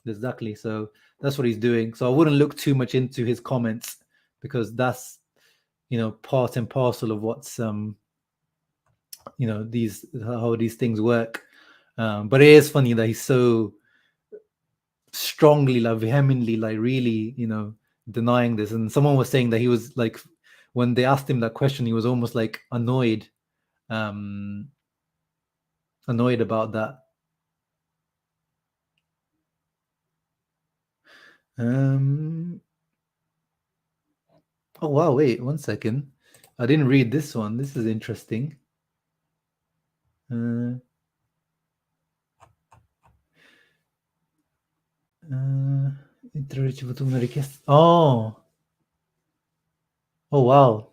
exactly. So that's what he's doing. So I wouldn't look too much into his comments, because that's, you know, part and parcel of what's you know, how these things work. But it is funny that he's so strongly, like vehemently, like really, you know, denying this. And someone was saying that he was like, when they asked him that question, he was almost like annoyed about that. Oh wow, wait 1 second. I didn't read this one. This is interesting. Oh wow.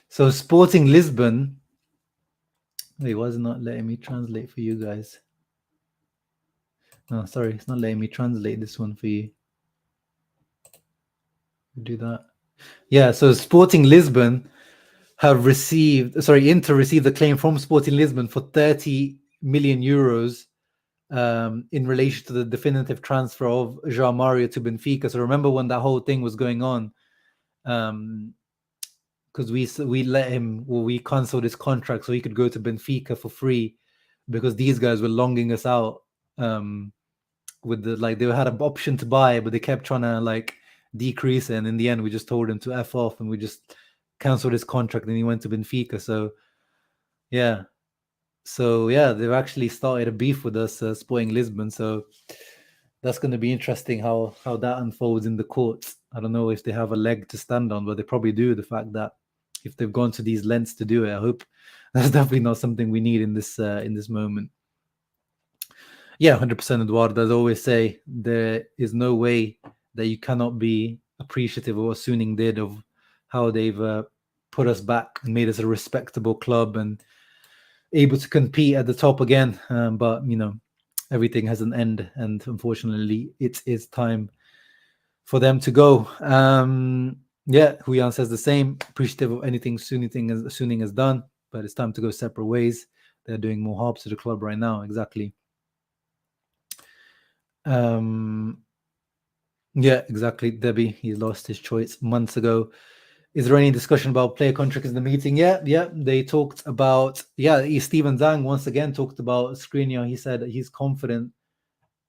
So Sporting Lisbon. Wait, why is it not letting me translate for you guys? No, sorry, it's not letting me translate this one for you. Do that. Yeah, so Sporting Lisbon have received, Inter received a claim from Sporting Lisbon for 30 million euros in relation to the definitive transfer of João Mario to Benfica. So remember when that whole thing was going on, because we let him, well, we cancelled his contract so he could go to Benfica for free, because these guys were longing us out with the, like, they had an option to buy, but they kept trying to like decrease it, and in the end we just told him to F off, and we just cancelled his contract, and he went to Benfica. So yeah, they've actually started a beef with us, Sporting Lisbon. So that's going to be interesting how that unfolds in the courts. I don't know if they have a leg to stand on, but they probably do. The fact that if they've gone to these lengths to do it, I hope that's definitely not something we need in this moment. Yeah, 100%, Eduardo. As I always say, there is no way that you cannot be appreciative of what Suning did, of how they've put us back and made us a respectable club and able to compete at the top again. But, you know, everything has an end, and unfortunately it is time for them to go. Yeah, Huyan says the same. Appreciative of anything Suning has done, but it's time to go separate ways. They're doing more harps to the club right now. Exactly. Yeah, exactly. Debbie, he lost his choice months ago. Is there any discussion about player contracts in the meeting? Yeah, they talked about, Steven Zhang once again talked about Skriniar. He said that he's confident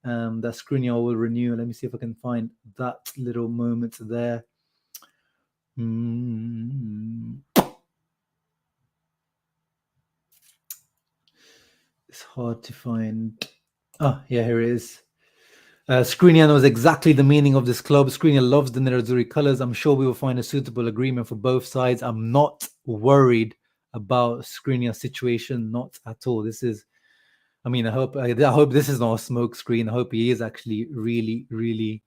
that Skriniar will renew. Let me see if I can find that little moment there. It's hard to find. Oh, yeah, here it is. Skriniar knows exactly the meaning of this club. Skriniar loves the Nerazzurri colors. I'm sure we will find a suitable agreement for both sides. I'm not worried about Skriniar's situation, not at all. This is, I mean, I hope this is not a smoke screen. I hope he is actually really, really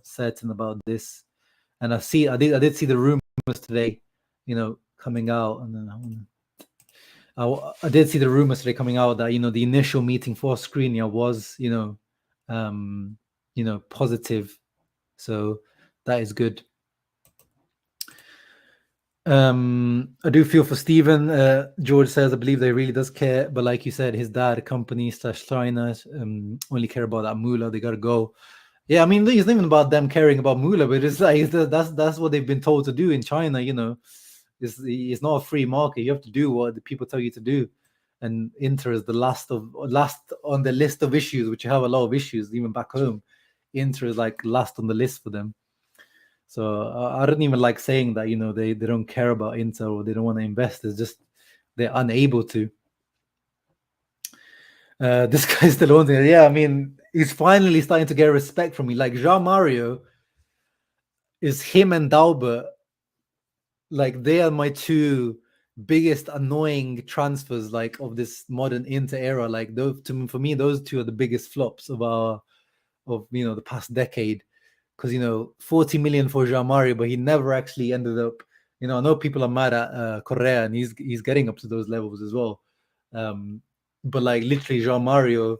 certain about this. And I did see the rumors today, coming out, and then I did see the rumors today coming out that the initial meeting for Skriniar was positive, so that is good. I do feel for Stephen. George says, I believe they really does care, but like you said, his dad, company / trainer, only care about that moolah. They gotta go. Yeah, I mean, it's not even about them caring about moolah, but it's like that's what they've been told to do in China. It's not a free market. You have to do what the people tell you to do. And Inter is the last on the list of issues, which have a lot of issues even back home. Inter is like last on the list for them. So I don't even like saying that they don't care about Inter or they don't want to invest. It's just they're unable to. This guy's still on there. Yeah, I mean, he's finally starting to get respect from me. Like Jean Mario is him and Dalbert. Like they are my two biggest annoying transfers like of this modern Inter era. Like for me, those two are the biggest flops of the past decade. Because 40 million for Jean Mario, but he never actually ended up. I know people are mad at Correa, and he's getting up to those levels as well. But like literally, Jean Mario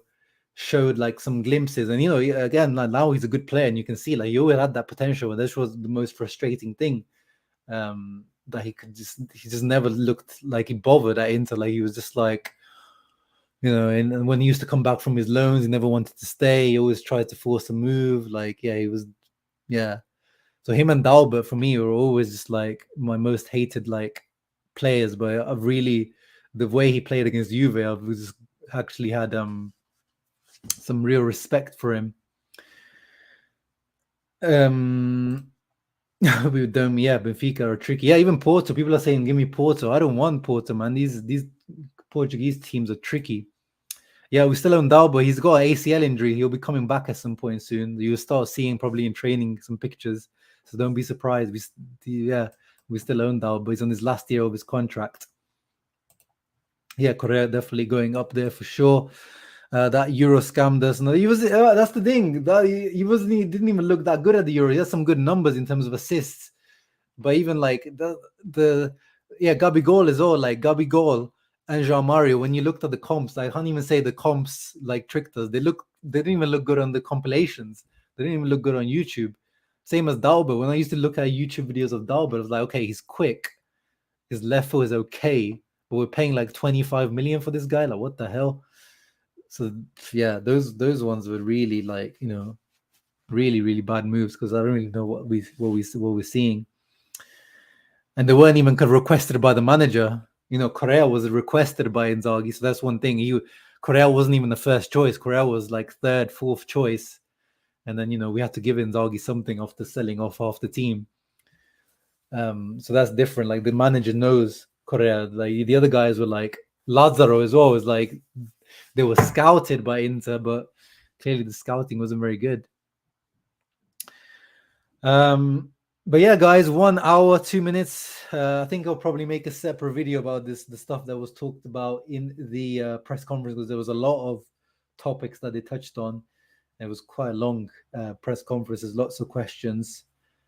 showed like some glimpses, and again, now he's a good player, and you can see like he always had that potential, and this was the most frustrating thing. That he just never looked like he bothered at Inter. Like he was just like, and when he used to come back from his loans, he never wanted to stay. He always tried to force a move. Like, yeah, he was. Yeah, so him and Dalbert for me were always just like my most hated like players. But I've really the way he played against Juve, I've just actually had some real respect for him. With them, yeah, Benfica are tricky. Yeah, even Porto. People are saying, "Give me Porto." I don't want Porto, man. These Portuguese teams are tricky. Yeah, we still own Dalbert. He's got an ACL injury. He'll be coming back at some point soon. You'll start seeing probably in training some pictures. So don't be surprised. We still own Dalbert. He's on his last year of his contract. Yeah, Correa definitely going up there for sure. That Euro scammed us. No, he was. That's the thing. He didn't even look that good at the Euro. He has some good numbers in terms of assists, but even like Gabigol is all like Gabigol and Jean Mario. When you looked at the comps, I can't even say the comps like tricked us. They didn't even look good on the compilations. They didn't even look good on YouTube. Same as Dalbert. When I used to look at YouTube videos of Dalbert, I was like, okay, he's quick. His left foot is okay, but we're paying like 25 million for this guy. Like, what the hell? So yeah, those ones were really like really really bad moves because I don't really know what we're seeing. And they weren't even requested by the manager. Correa was requested by Inzaghi, so that's one thing. Correa wasn't even the first choice. Correa was like third, fourth choice, and then we had to give Inzaghi something after selling off half the team. So that's different. Like the manager knows Correa. Like the other guys were like Lazaro as well. Was like they were scouted by Inter, but clearly the scouting wasn't very good. But yeah, guys, 1 hour, 2 minutes. I think I'll probably make a separate video about the stuff that was talked about in the press conference, because there was a lot of topics that they touched on. It was quite a long press conference. There's lots of questions.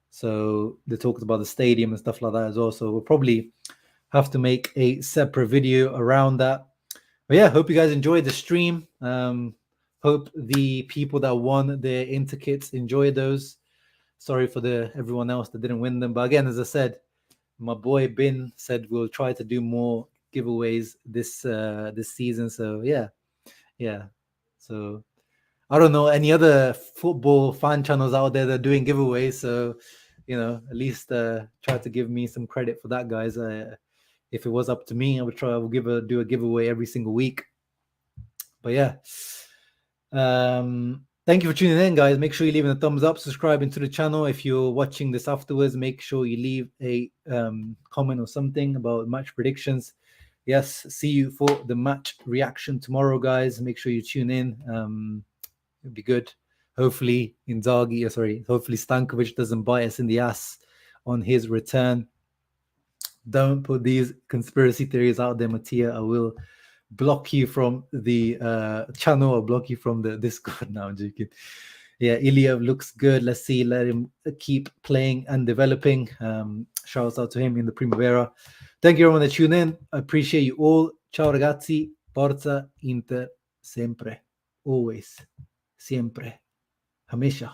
So they talked about the stadium and stuff like that as well. So we'll probably have to make a separate video around that. But yeah, hope you guys enjoyed the stream. Hope the people that won their Inter kits enjoyed those. Sorry for everyone else that didn't win them. But again, as I said, my boy Bin said we'll try to do more giveaways this season. So yeah. So I don't know any other football fan channels out there that are doing giveaways. So at least try to give me some credit for that, guys. If it was up to me, I would do a giveaway every single week. But yeah. Thank you for tuning in, guys. Make sure you're leaving a thumbs up, subscribing to the channel. If you're watching this afterwards, make sure you leave a comment or something about match predictions. Yes, see you for the match reaction tomorrow, guys. Make sure you tune in. It'll be good. Hopefully Stankovic doesn't bite us in the ass on his return. Don't put these conspiracy theories out there, Mattia. I will block you from the channel or block you from the Discord. Now I'm joking. Yeah, Iliev looks good. Let's see, let him keep playing and developing. Shouts out to him in the Primavera. Thank you everyone that tuned in. I appreciate you all. Ciao ragazzi, Forza Inter sempre, always, siempre, hamisha.